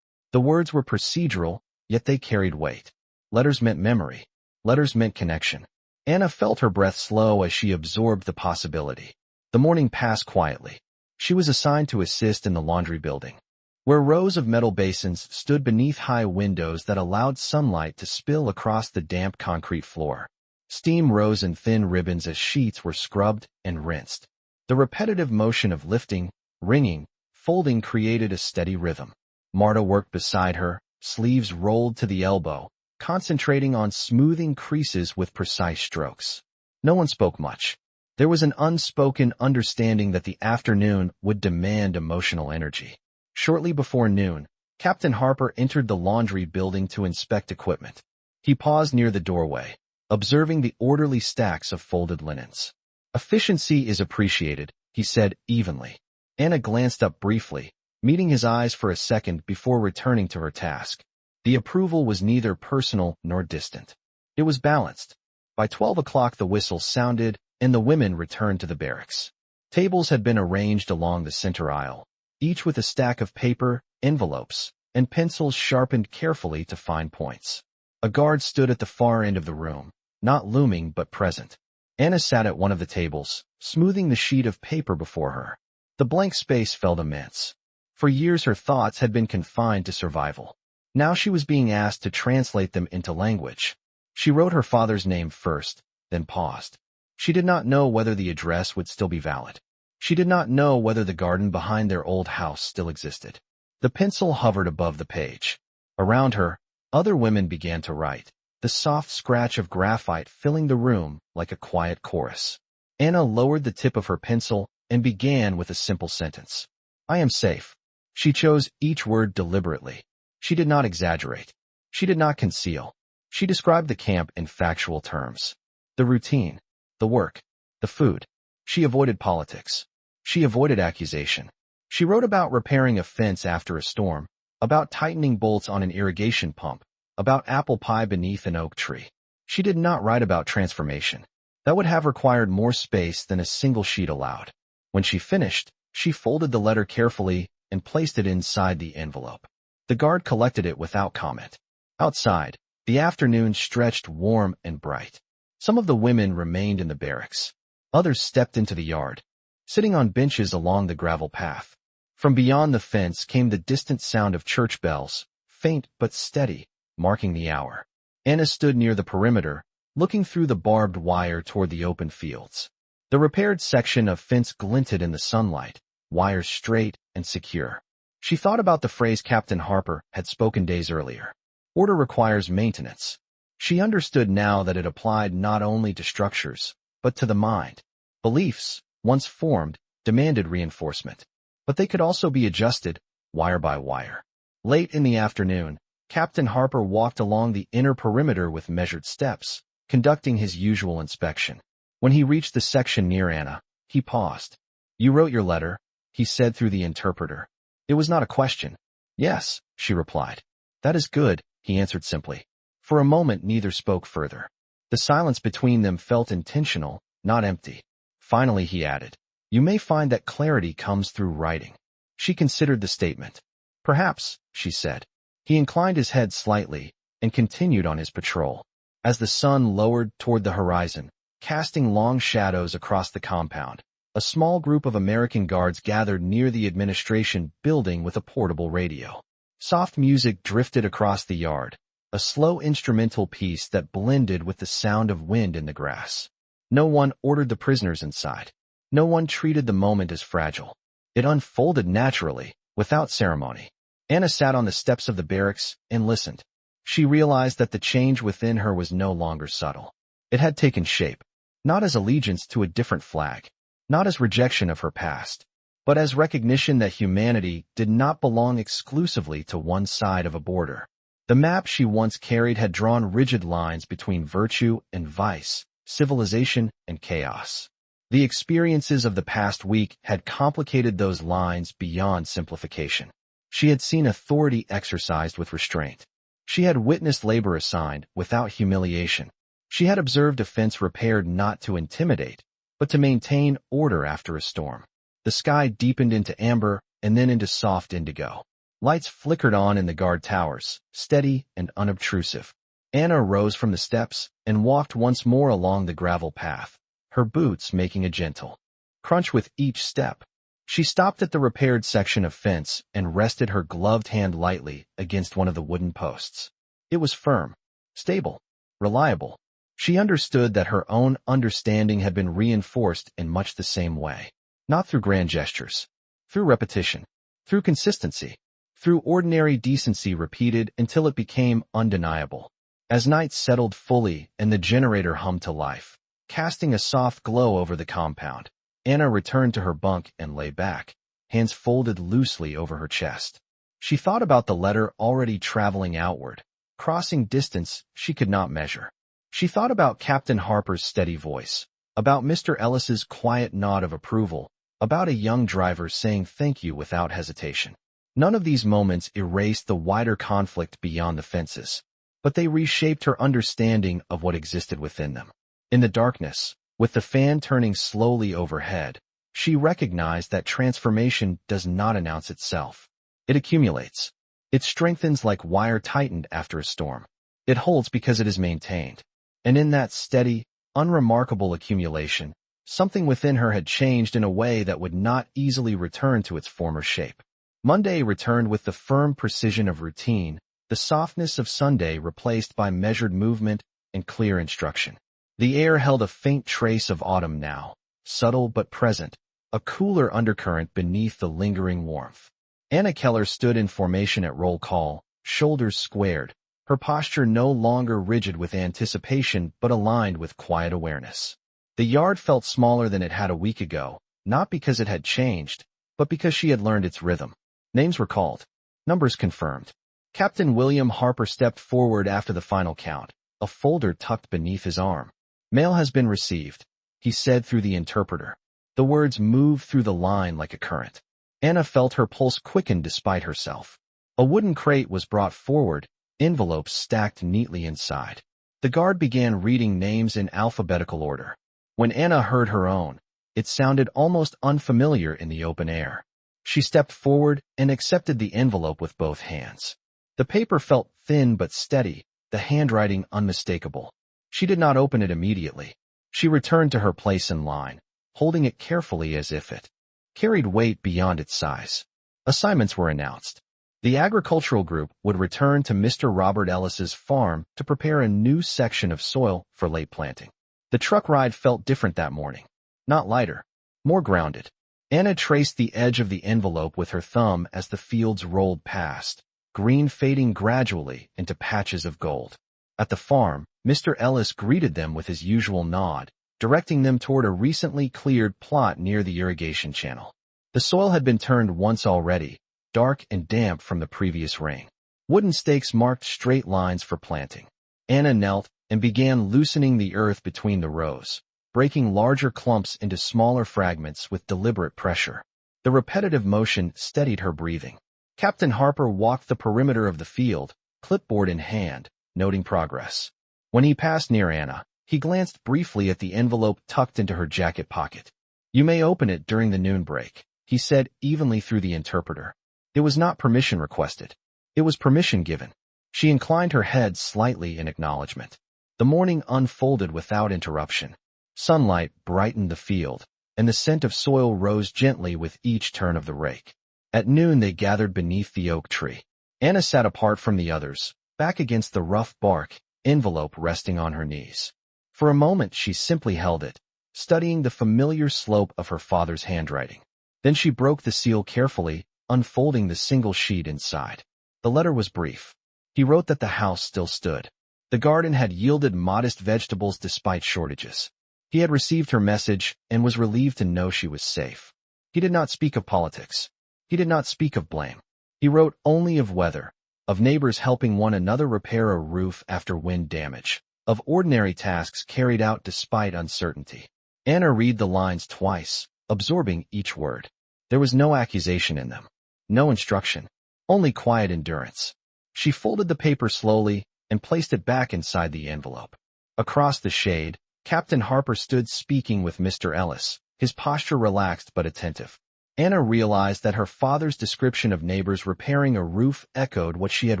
The words were procedural, yet they carried weight. Letters meant memory. Letters meant connection. Anna felt her breath slow as she absorbed the possibility. The morning passed quietly. She was assigned to assist in the laundry building, where rows of metal basins stood beneath high windows that allowed sunlight to spill across the damp concrete floor. Steam rose in thin ribbons as sheets were scrubbed and rinsed. The repetitive motion of lifting, wringing, folding created a steady rhythm. Marta worked beside her, sleeves rolled to the elbow, concentrating on smoothing creases with precise strokes. No one spoke much. There was an unspoken understanding that the afternoon would demand emotional energy. Shortly before noon, Captain Harper entered the laundry building to inspect equipment. He paused near the doorway, observing the orderly stacks of folded linens. "Efficiency is appreciated," he said evenly. Anna glanced up briefly, meeting his eyes for a second before returning to her task. The approval was neither personal nor distant. It was balanced. By 12 o'clock the whistle sounded, and the women returned to the barracks. Tables had been arranged along the center aisle, each with a stack of paper, envelopes, and pencils sharpened carefully to fine points. A guard stood at the far end of the room, not looming but present. Anna sat at one of the tables, smoothing the sheet of paper before her. The blank space felt immense. For years her thoughts had been confined to survival. Now she was being asked to translate them into language. She wrote her father's name first, then paused. She did not know whether the address would still be valid. She did not know whether the garden behind their old house still existed. The pencil hovered above the page. Around her, other women began to write, the soft scratch of graphite filling the room like a quiet chorus. Anna lowered the tip of her pencil and began with a simple sentence. I am safe. She chose each word deliberately. She did not exaggerate. She did not conceal. She described the camp in factual terms. The routine, the work, the food. She avoided politics. She avoided accusation. She wrote about repairing a fence after a storm, about tightening bolts on an irrigation pump, about apple pie beneath an oak tree. She did not write about transformation. That would have required more space than a single sheet allowed. When she finished, she folded the letter carefully and placed it inside the envelope. The guard collected it without comment. Outside, the afternoon stretched warm and bright. Some of the women remained in the barracks. Others stepped into the yard, sitting on benches along the gravel path. From beyond the fence came the distant sound of church bells, faint but steady, marking the hour. Anna stood near the perimeter, looking through the barbed wire toward the open fields. The repaired section of fence glinted in the sunlight, wires straight and secure. She thought about the phrase Captain Harper had spoken days earlier. Order requires maintenance. She understood now that it applied not only to structures, but to the mind. Beliefs, once formed, demanded reinforcement. But they could also be adjusted, wire by wire. Late in the afternoon, Captain Harper walked along the inner perimeter with measured steps, conducting his usual inspection. When he reached the section near Anna, he paused. You wrote your letter, he said through the interpreter. It was not a question. Yes, she replied. That is good, he answered simply. For a moment neither spoke further. The silence between them felt intentional, not empty. Finally he added, You may find that clarity comes through writing. She considered the statement. Perhaps, she said. He inclined his head slightly and continued on his patrol. As the sun lowered toward the horizon, casting long shadows across the compound, a small group of American guards gathered near the administration building with a portable radio. Soft music drifted across the yard, a slow instrumental piece that blended with the sound of wind in the grass. No one ordered the prisoners inside. No one treated the moment as fragile. It unfolded naturally, without ceremony. Anna sat on the steps of the barracks and listened. She realized that the change within her was no longer subtle. It had taken shape, not as allegiance to a different flag, not as rejection of her past, but as recognition that humanity did not belong exclusively to one side of a border. The map she once carried had drawn rigid lines between virtue and vice, civilization and chaos. The experiences of the past week had complicated those lines beyond simplification. She had seen authority exercised with restraint. She had witnessed labor assigned without humiliation. She had observed a fence repaired not to intimidate, but to maintain order after a storm. The sky deepened into amber and then into soft indigo. Lights flickered on in the guard towers, steady and unobtrusive. Anna rose from the steps and walked once more along the gravel path, her boots making a gentle crunch with each step. She stopped at the repaired section of fence and rested her gloved hand lightly against one of the wooden posts. It was firm, stable, reliable. She understood that her own understanding had been reinforced in much the same way. Not through grand gestures, through repetition, through consistency, through ordinary decency repeated until it became undeniable. As night settled fully and the generator hummed to life, casting a soft glow over the compound, Anna returned to her bunk and lay back, hands folded loosely over her chest. She thought about the letter already traveling outward, crossing distance she could not measure. She thought about Captain Harper's steady voice, about Mr. Ellis's quiet nod of approval, about a young driver saying thank you without hesitation. None of these moments erased the wider conflict beyond the fences, but they reshaped her understanding of what existed within them. In the darkness, with the fan turning slowly overhead, she recognized that transformation does not announce itself. It accumulates. It strengthens like wire tightened after a storm. It holds because it is maintained. And in that steady, unremarkable accumulation, something within her had changed in a way that would not easily return to its former shape. Monday returned with the firm precision of routine, the softness of Sunday replaced by measured movement and clear instruction. The air held a faint trace of autumn now, subtle but present, a cooler undercurrent beneath the lingering warmth. Anna Keller stood in formation at roll call, shoulders squared, her posture no longer rigid with anticipation but aligned with quiet awareness. The yard felt smaller than it had a week ago, not because it had changed, but because she had learned its rhythm. Names were called. Numbers confirmed. Captain William Harper stepped forward after the final count, a folder tucked beneath his arm. "Mail has been received," he said through the interpreter. The words moved through the line like a current. Anna felt her pulse quicken despite herself. A wooden crate was brought forward, envelopes stacked neatly inside. The guard began reading names in alphabetical order. When Anna heard her own, it sounded almost unfamiliar in the open air. She stepped forward and accepted the envelope with both hands. The paper felt thin but steady, the handwriting unmistakable. She did not open it immediately. She returned to her place in line, holding it carefully as if it carried weight beyond its size. Assignments were announced. The agricultural group would return to Mr. Robert Ellis's farm to prepare a new section of soil for late planting. The truck ride felt different that morning. Not lighter, more grounded. Anna traced the edge of the envelope with her thumb as the fields rolled past, green fading gradually into patches of gold. At the farm, Mr. Ellis greeted them with his usual nod, directing them toward a recently cleared plot near the irrigation channel. The soil had been turned once already, dark and damp from the previous rain. Wooden stakes marked straight lines for planting. Anna knelt and began loosening the earth between the rows, breaking larger clumps into smaller fragments with deliberate pressure. The repetitive motion steadied her breathing. Captain Harper walked the perimeter of the field, clipboard in hand, noting progress. When he passed near Anna, he glanced briefly at the envelope tucked into her jacket pocket. "You may open it during the noon break," he said evenly through the interpreter. It was not permission requested. It was permission given. She inclined her head slightly in acknowledgement. The morning unfolded without interruption. Sunlight brightened the field, and the scent of soil rose gently with each turn of the rake. At noon they gathered beneath the oak tree. Anna sat apart from the others, back against the rough bark, envelope resting on her knees. For a moment she simply held it, studying the familiar slope of her father's handwriting. Then she broke the seal carefully, unfolding the single sheet inside. The letter was brief. He wrote that the house still stood. The garden had yielded modest vegetables despite shortages. He had received her message and was relieved to know she was safe. He did not speak of politics. He did not speak of blame. He wrote only of weather, of neighbors helping one another repair a roof after wind damage, of ordinary tasks carried out despite uncertainty. Anna read the lines twice, absorbing each word. There was no accusation in them, no instruction, only quiet endurance. She folded the paper slowly and placed it back inside the envelope. Across the shade, Captain Harper stood speaking with Mr. Ellis, his posture relaxed but attentive. Anna realized that her father's description of neighbors repairing a roof echoed what she had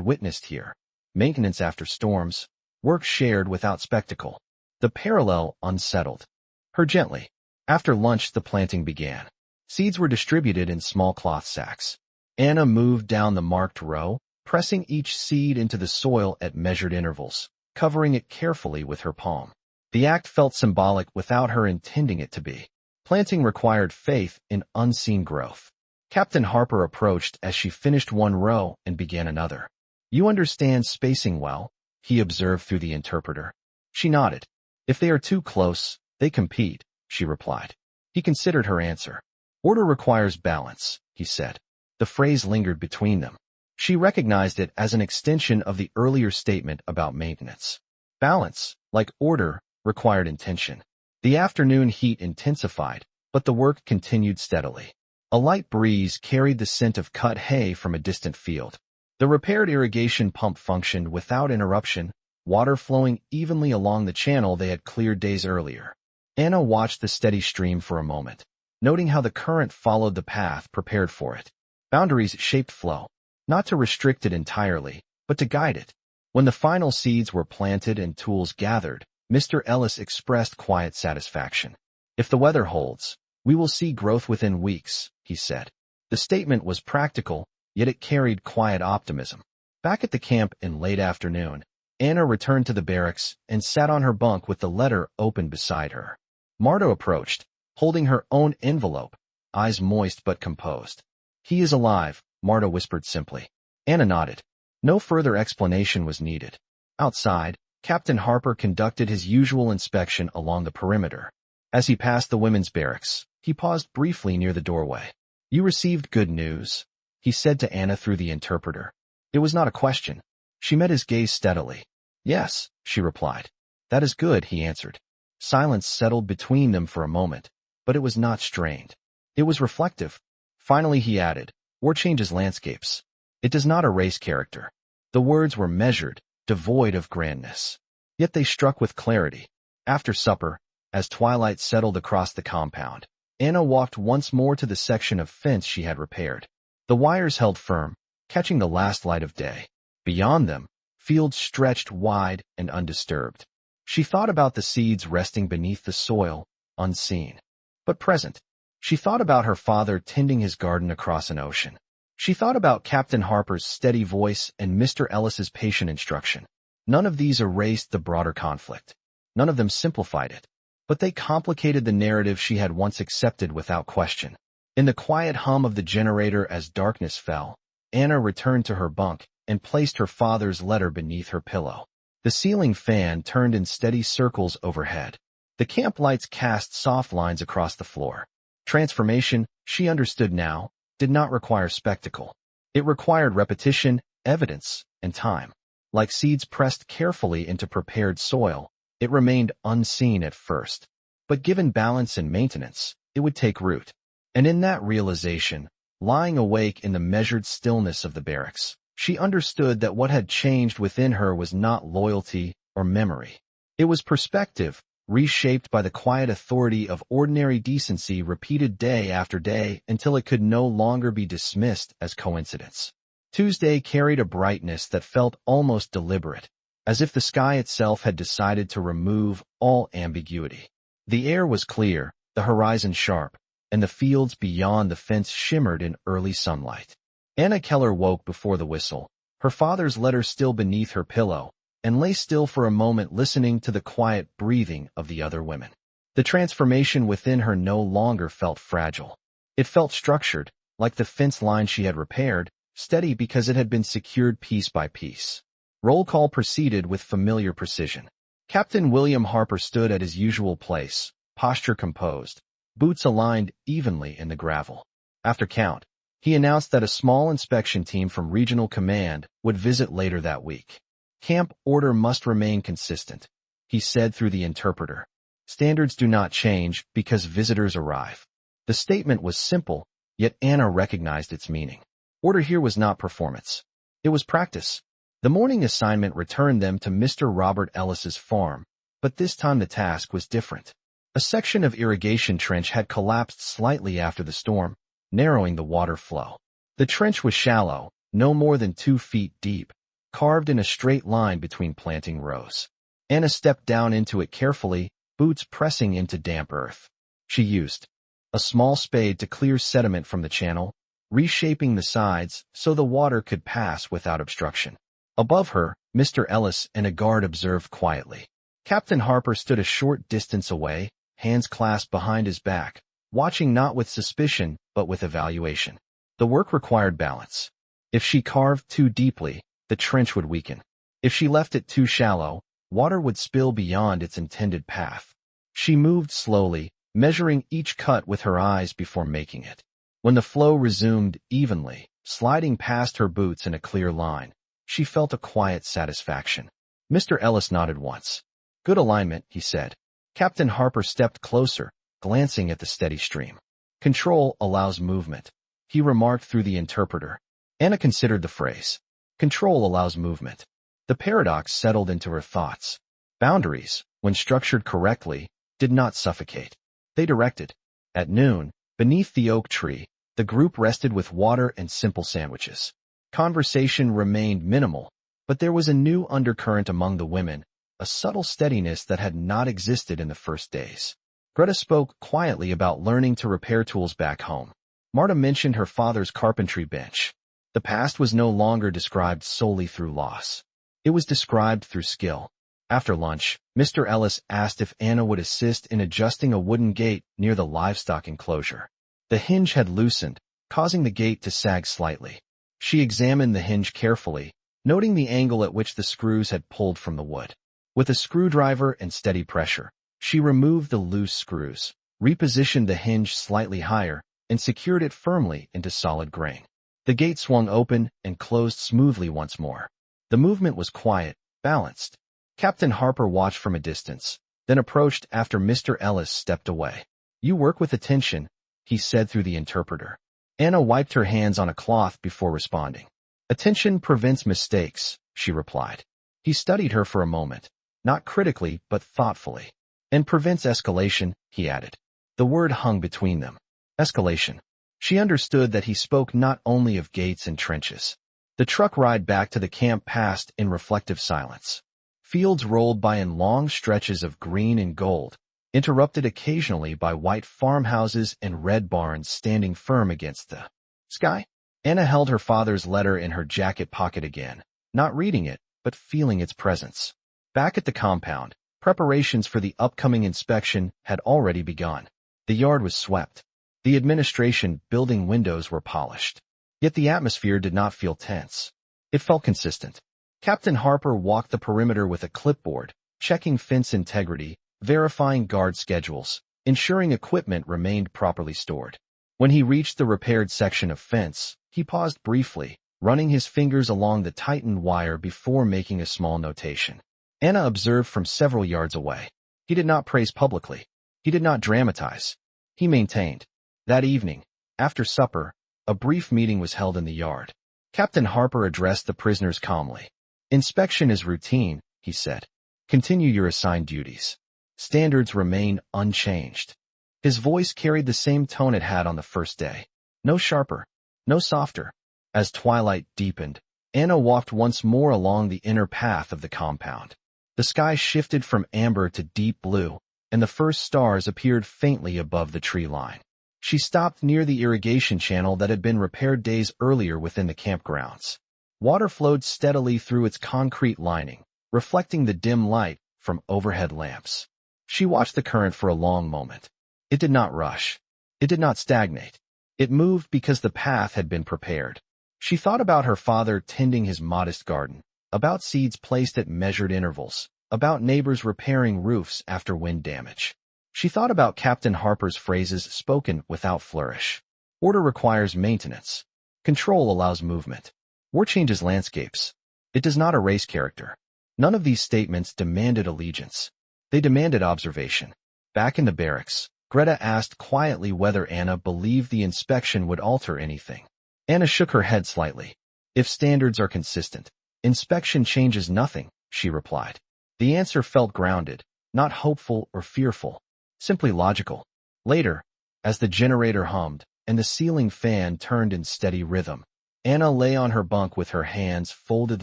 witnessed here. Maintenance after storms, work shared without spectacle. The parallel unsettled her gently. After lunch the planting began. Seeds were distributed in small cloth sacks. Anna moved down the marked row, pressing each seed into the soil at measured intervals, covering it carefully with her palm. The act felt symbolic without her intending it to be. Planting required faith in unseen growth. Captain Harper approached as she finished one row and began another. "You understand spacing well," he observed through the interpreter. She nodded. "If they are too close, they compete," she replied. He considered her answer. "Order requires balance," he said. The phrase lingered between them. She recognized it as an extension of the earlier statement about maintenance. Balance, like order, required intention. The afternoon heat intensified, but the work continued steadily. A light breeze carried the scent of cut hay from a distant field. The repaired irrigation pump functioned without interruption, water flowing evenly along the channel they had cleared days earlier. Anna watched the steady stream for a moment, noting how the current followed the path prepared for it. Boundaries shaped flow, not to restrict it entirely, but to guide it. When the final seeds were planted and tools gathered, Mr. Ellis expressed quiet satisfaction. "If the weather holds, we will see growth within weeks," he said. The statement was practical, yet it carried quiet optimism. Back at the camp in late afternoon, Anna returned to the barracks and sat on her bunk with the letter open beside her. Marta approached, holding her own envelope, eyes moist but composed. "He is alive," Marta whispered simply. Anna nodded. No further explanation was needed. Outside, Captain Harper conducted his usual inspection along the perimeter. As he passed the women's barracks, he paused briefly near the doorway. "You received good news," he said to Anna through the interpreter. It was not a question. She met his gaze steadily. "Yes," she replied. "That is good," he answered. Silence settled between them for a moment, but it was not strained. It was reflective. Finally he added, "War changes landscapes. It does not erase character." The words were measured, devoid of grandness. Yet they struck with clarity. After supper, as twilight settled across the compound, Anna walked once more to the section of fence she had repaired. The wires held firm, catching the last light of day. Beyond them, fields stretched wide and undisturbed. She thought about the seeds resting beneath the soil, unseen, but present. She thought about her father tending his garden across an ocean. She thought about Captain Harper's steady voice and Mr. Ellis's patient instruction. None of these erased the broader conflict. None of them simplified it. But they complicated the narrative she had once accepted without question. In the quiet hum of the generator as darkness fell, Anna returned to her bunk and placed her father's letter beneath her pillow. The ceiling fan turned in steady circles overhead. The camp lights cast soft lines across the floor. Transformation, she understood now, did not require spectacle. It required repetition, evidence, and time. Like seeds pressed carefully into prepared soil, it remained unseen at first. But given balance and maintenance, it would take root. And in that realization, lying awake in the measured stillness of the barracks, she understood that what had changed within her was not loyalty or memory. It was perspective, reshaped by the quiet authority of ordinary decency repeated day after day until it could no longer be dismissed as coincidence. Tuesday carried a brightness that felt almost deliberate, as if the sky itself had decided to remove all ambiguity. The air was clear, the horizon sharp, and the fields beyond the fence shimmered in early sunlight. Anna Keller woke before the whistle, her father's letter still beneath her pillow, and lay still for a moment listening to the quiet breathing of the other women. The transformation within her no longer felt fragile. It felt structured, like the fence line she had repaired, steady because it had been secured piece by piece. Roll call proceeded with familiar precision. Captain William Harper stood at his usual place, posture composed, boots aligned evenly in the gravel. After count, he announced that a small inspection team from Regional Command would visit later that week. "Camp order must remain consistent," he said through the interpreter. "Standards do not change because visitors arrive." The statement was simple, yet Anna recognized its meaning. Order here was not performance. It was practice. The morning assignment returned them to Mr. Robert Ellis's farm, but this time the task was different. A section of irrigation trench had collapsed slightly after the storm, narrowing the water flow. The trench was shallow, no more than 2 feet deep, carved in a straight line between planting rows. Anna stepped down into it carefully, boots pressing into damp earth. She used a small spade to clear sediment from the channel, reshaping the sides so the water could pass without obstruction. Above her, Mr. Ellis and a guard observed quietly. Captain Harper stood a short distance away, hands clasped behind his back, watching not with suspicion but with evaluation. The work required balance. If she carved too deeply, the trench would weaken. If she left it too shallow, water would spill beyond its intended path. She moved slowly, measuring each cut with her eyes before making it. When the flow resumed evenly, sliding past her boots in a clear line, she felt a quiet satisfaction. Mr. Ellis nodded once. "Good alignment," he said. Captain Harper stepped closer, glancing at the steady stream. "Control allows movement," he remarked through the interpreter. Anna considered the phrase. Control allows movement. The paradox settled into her thoughts. Boundaries, when structured correctly, did not suffocate. They directed. At noon, beneath the oak tree, the group rested with water and simple sandwiches. Conversation remained minimal, but there was a new undercurrent among the women, a a subtle steadiness that had not existed in the first days. Greta spoke quietly about learning to repair tools back home. Marta mentioned her father's carpentry bench. The past was no longer described solely through loss. It was described through skill. After lunch, Mr. Ellis asked if Anna would assist in adjusting a wooden gate near the livestock enclosure. The hinge had loosened, causing the gate to sag slightly. She examined the hinge carefully, noting the angle at which the screws had pulled from the wood. With a screwdriver and steady pressure, she removed the loose screws, repositioned the hinge slightly higher, and secured it firmly into solid grain. The gate swung open and closed smoothly once more. The movement was quiet, balanced. Captain Harper watched from a distance, then approached after Mr. Ellis stepped away. "You work with attention," he said through the interpreter. Anna wiped her hands on a cloth before responding. "Attention prevents mistakes," she replied. He studied her for a moment, not critically but thoughtfully. "And prevents escalation," he added. The word hung between them. Escalation. She understood that he spoke not only of gates and trenches. The truck ride back to the camp passed in reflective silence. Fields rolled by in long stretches of green and gold, interrupted occasionally by white farmhouses and red barns standing firm against the sky. Anna held her father's letter in her jacket pocket again, not reading it, but feeling its presence. Back at the compound, preparations for the upcoming inspection had already begun. The yard was swept. The administration building windows were polished. Yet the atmosphere did not feel tense. It felt consistent. Captain Harper walked the perimeter with a clipboard, checking fence integrity, verifying guard schedules, ensuring equipment remained properly stored. When he reached the repaired section of fence, he paused briefly, running his fingers along the tightened wire before making a small notation. Anna observed from several yards away. He did not praise publicly. He did not dramatize. He maintained. That evening, after supper, a brief meeting was held in the yard. Captain Harper addressed the prisoners calmly. "Inspection is routine," he said. "Continue your assigned duties. Standards remain unchanged." His voice carried the same tone it had on the first day. No sharper, no softer. As twilight deepened, Anna walked once more along the inner path of the compound. The sky shifted from amber to deep blue, and the first stars appeared faintly above the tree line. She stopped near the irrigation channel that had been repaired days earlier within the campgrounds. Water flowed steadily through its concrete lining, reflecting the dim light from overhead lamps. She watched the current for a long moment. It did not rush. It did not stagnate. It moved because the path had been prepared. She thought about her father tending his modest garden, about seeds placed at measured intervals, about neighbors repairing roofs after wind damage. She thought about Captain Harper's phrases spoken without flourish. Order requires maintenance. Control allows movement. War changes landscapes. It does not erase character. None of these statements demanded allegiance. They demanded observation. Back in the barracks, Greta asked quietly whether Anna believed the inspection would alter anything. Anna shook her head slightly. "If standards are consistent, inspection changes nothing," she replied. The answer felt grounded, not hopeful or fearful. Simply logical. Later, as the generator hummed and the ceiling fan turned in steady rhythm, Anna lay on her bunk with her hands folded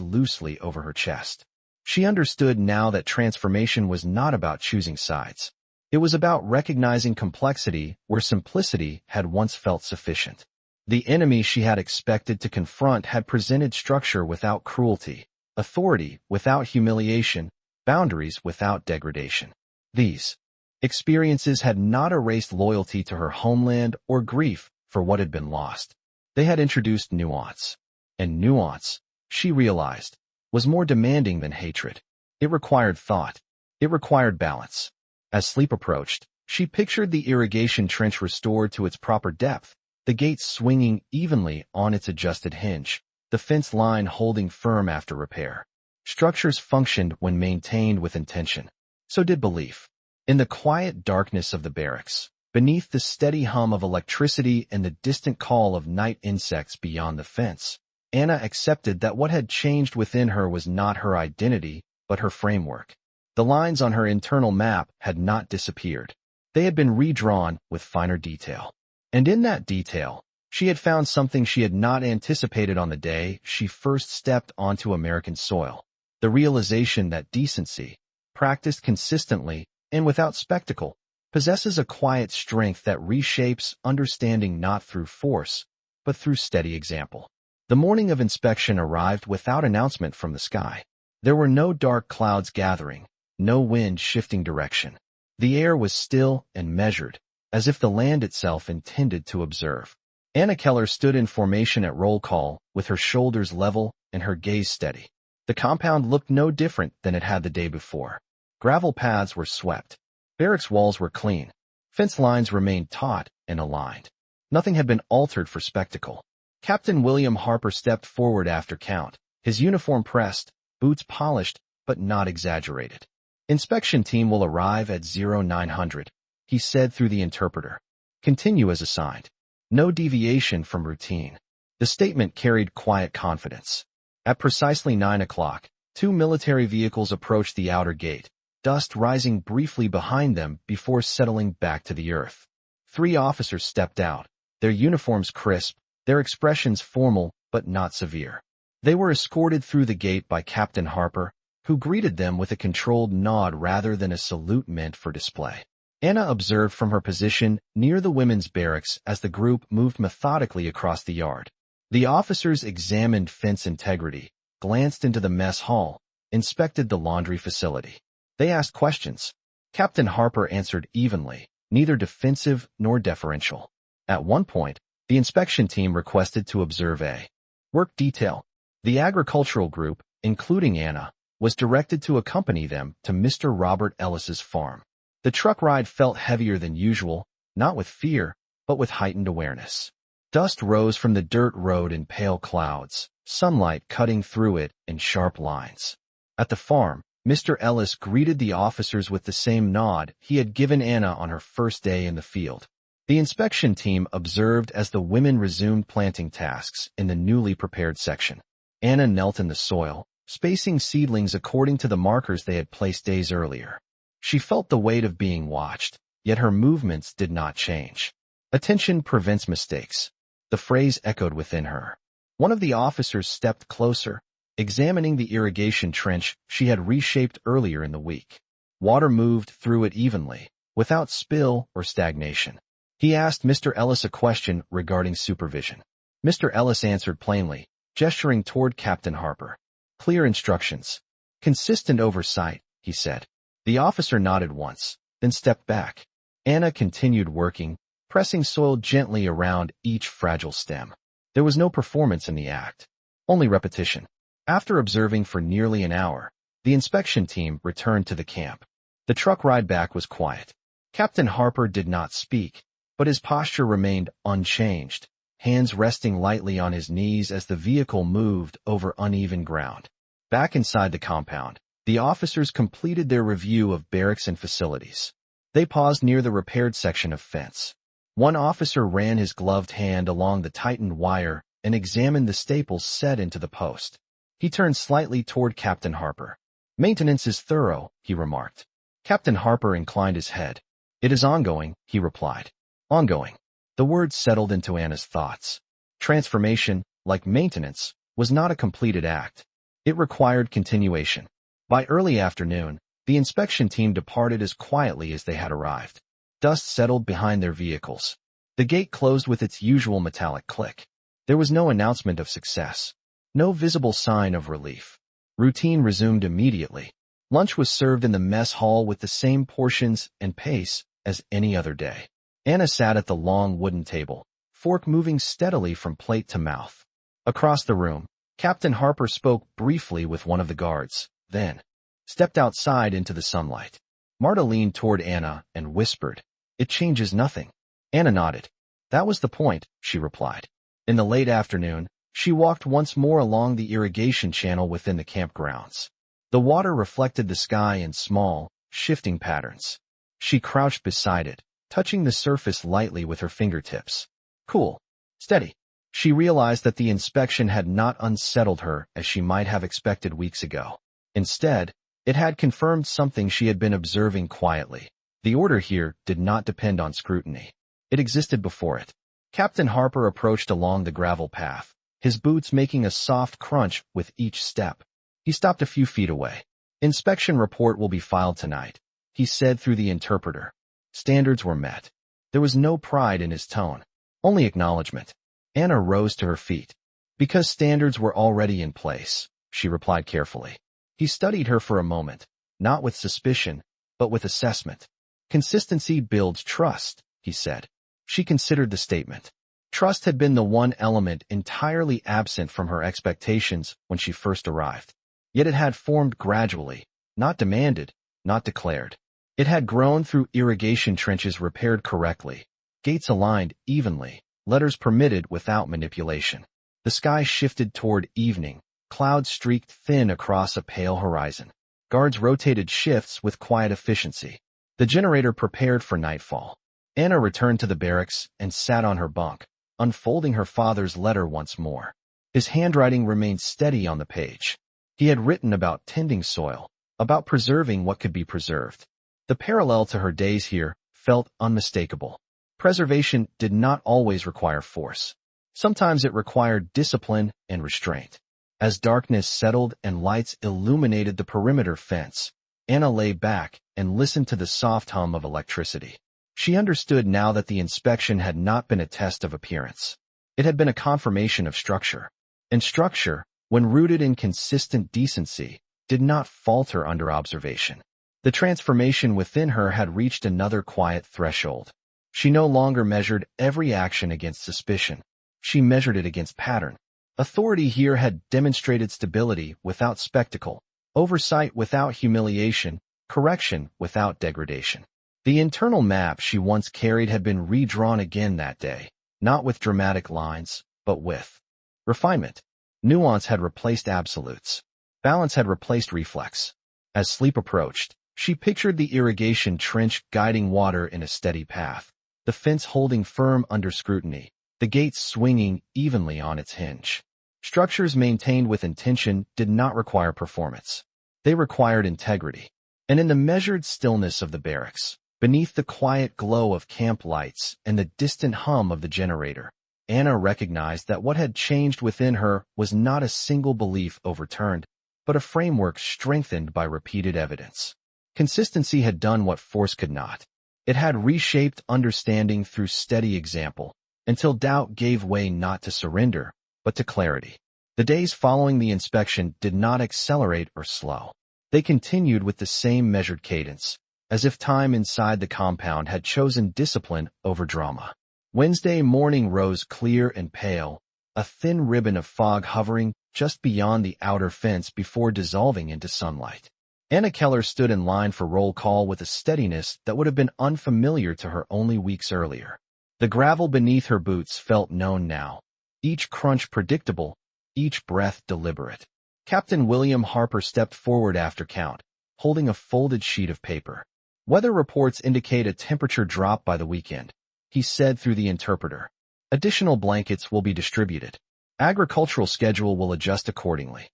loosely over her chest. She understood now that transformation was not about choosing sides. It was about recognizing complexity where simplicity had once felt sufficient. The enemy she had expected to confront had presented structure without cruelty, authority without humiliation, boundaries without degradation. These experiences had not erased loyalty to her homeland or grief for what had been lost. They had introduced nuance. And nuance, she realized, was more demanding than hatred. It required thought. It required balance. As sleep approached, she pictured the irrigation trench restored to its proper depth, the gate swinging evenly on its adjusted hinge, the fence line holding firm after repair. Structures functioned when maintained with intention. So did belief. In the quiet darkness of the barracks, beneath the steady hum of electricity and the distant call of night insects beyond the fence, Anna accepted that what had changed within her was not her identity, but her framework. The lines on her internal map had not disappeared. They had been redrawn with finer detail. And in that detail, she had found something she had not anticipated on the day she first stepped onto American soil. The realization that decency, practiced consistently and without spectacle, possesses a quiet strength that reshapes understanding not through force, but through steady example. The morning of inspection arrived without announcement from the sky. There were no dark clouds gathering, no wind shifting direction. The air was still and measured, as if the land itself intended to observe. Anna Keller stood in formation at roll call, with her shoulders level and her gaze steady. The compound looked no different than it had the day before. Gravel paths were swept. Barracks walls were clean. Fence lines remained taut and aligned. Nothing had been altered for spectacle. Captain William Harper stepped forward after count, his uniform pressed, boots polished, but not exaggerated. "Inspection team will arrive at 0900, he said through the interpreter. "Continue as assigned. No deviation from routine." The statement carried quiet confidence. At precisely 9 o'clock, 2 military vehicles approached the outer gate, dust rising briefly behind them before settling back to the earth. 3 officers stepped out, their uniforms crisp, their expressions formal but not severe. They were escorted through the gate by Captain Harper, who greeted them with a controlled nod rather than a salute meant for display. Anna observed from her position near the women's barracks as the group moved methodically across the yard. The officers examined fence integrity, glanced into the mess hall, inspected the laundry facility. They asked questions. Captain Harper answered evenly, neither defensive nor deferential. At one point, the inspection team requested to observe a work detail. The agricultural group, including Anna, was directed to accompany them to Mr. Robert Ellis's farm. The truck ride felt heavier than usual, not with fear, but with heightened awareness. Dust rose from the dirt road in pale clouds, sunlight cutting through it in sharp lines. At the farm, Mr. Ellis greeted the officers with the same nod he had given Anna on her first day in the field. The inspection team observed as the women resumed planting tasks in the newly prepared section. Anna knelt in the soil, spacing seedlings according to the markers they had placed days earlier. She felt the weight of being watched, yet her movements did not change. "Attention prevents mistakes." The phrase echoed within her. One of the officers stepped closer, examining the irrigation trench she had reshaped earlier in the week. Water moved through it evenly, without spill or stagnation. He asked Mr. Ellis a question regarding supervision. Mr. Ellis answered plainly, gesturing toward Captain Harper. "Clear instructions. Consistent oversight," he said. The officer nodded once, then stepped back. Anna continued working, pressing soil gently around each fragile stem. There was no performance in the act, only repetition. After observing for nearly an hour, the inspection team returned to the camp. The truck ride back was quiet. Captain Harper did not speak, but his posture remained unchanged, hands resting lightly on his knees as the vehicle moved over uneven ground. Back inside the compound, the officers completed their review of barracks and facilities. They paused near the repaired section of fence. One officer ran his gloved hand along the tightened wire and examined the staples set into the post. He turned slightly toward Captain Harper. "Maintenance is thorough," he remarked. Captain Harper inclined his head. "It is ongoing," he replied. Ongoing. The word settled into Anna's thoughts. Transformation, like maintenance, was not a completed act. It required continuation. By early afternoon, the inspection team departed as quietly as they had arrived. Dust settled behind their vehicles. The gate closed with its usual metallic click. There was no announcement of success, no visible sign of relief. Routine resumed immediately. Lunch was served in the mess hall with the same portions and pace as any other day. Anna sat at the long wooden table, fork moving steadily from plate to mouth. Across the room, Captain Harper spoke briefly with one of the guards, then stepped outside into the sunlight. Marta leaned toward Anna and whispered, "It changes nothing." Anna nodded. "That was the point," she replied. In the late afternoon, she walked once more along the irrigation channel within the campgrounds. The water reflected the sky in small, shifting patterns. She crouched beside it, touching the surface lightly with her fingertips. Cool. Steady. She realized that the inspection had not unsettled her as she might have expected weeks ago. Instead, it had confirmed something she had been observing quietly. The order here did not depend on scrutiny. It existed before it. Captain Harper approached along the gravel path, his boots making a soft crunch with each step. He stopped a few feet away. Inspection report will be filed tonight, he said through the interpreter. Standards were met. There was no pride in his tone, only acknowledgement. Anna rose to her feet. Because standards were already in place, she replied carefully. He studied her for a moment, not with suspicion, but with assessment. Consistency builds trust, he said. She considered the statement. Trust had been the one element entirely absent from her expectations when she first arrived. Yet it had formed gradually, not demanded, not declared. It had grown through irrigation trenches repaired correctly, gates aligned evenly, letters permitted without manipulation. The sky shifted toward evening, clouds streaked thin across a pale horizon. Guards rotated shifts with quiet efficiency. The generator prepared for nightfall. Anna returned to the barracks and sat on her bunk, unfolding her father's letter once more. His handwriting remained steady on the page. He had written about tending soil, about preserving what could be preserved. The parallel to her days here felt unmistakable. Preservation did not always require force. Sometimes it required discipline and restraint. As darkness settled and lights illuminated the perimeter fence, Anna lay back and listened to the soft hum of electricity. She understood now that the inspection had not been a test of appearance. It had been a confirmation of structure. And structure, when rooted in consistent decency, did not falter under observation. The transformation within her had reached another quiet threshold. She no longer measured every action against suspicion. She measured it against pattern. Authority here had demonstrated stability without spectacle, oversight without humiliation, correction without degradation. The internal map she once carried had been redrawn again that day, not with dramatic lines, but with refinement. Nuance had replaced absolutes. Balance had replaced reflex. As sleep approached, she pictured the irrigation trench guiding water in a steady path, the fence holding firm under scrutiny, the gate swinging evenly on its hinge. Structures maintained with intention did not require performance. They required integrity. And in the measured stillness of the barracks, beneath the quiet glow of camp lights and the distant hum of the generator, Anna recognized that what had changed within her was not a single belief overturned, but a framework strengthened by repeated evidence. Consistency had done what force could not. It had reshaped understanding through steady example, until doubt gave way not to surrender, but to clarity. The days following the inspection did not accelerate or slow. They continued with the same measured cadence, as if time inside the compound had chosen discipline over drama. Wednesday morning rose clear and pale, a thin ribbon of fog hovering just beyond the outer fence before dissolving into sunlight. Anna Keller stood in line for roll call with a steadiness that would have been unfamiliar to her only weeks earlier. The gravel beneath her boots felt known now, each crunch predictable, each breath deliberate. Captain William Harper stepped forward after count, holding a folded sheet of paper. Weather reports indicate a temperature drop by the weekend, he said through the interpreter. Additional blankets will be distributed. Agricultural schedule will adjust accordingly.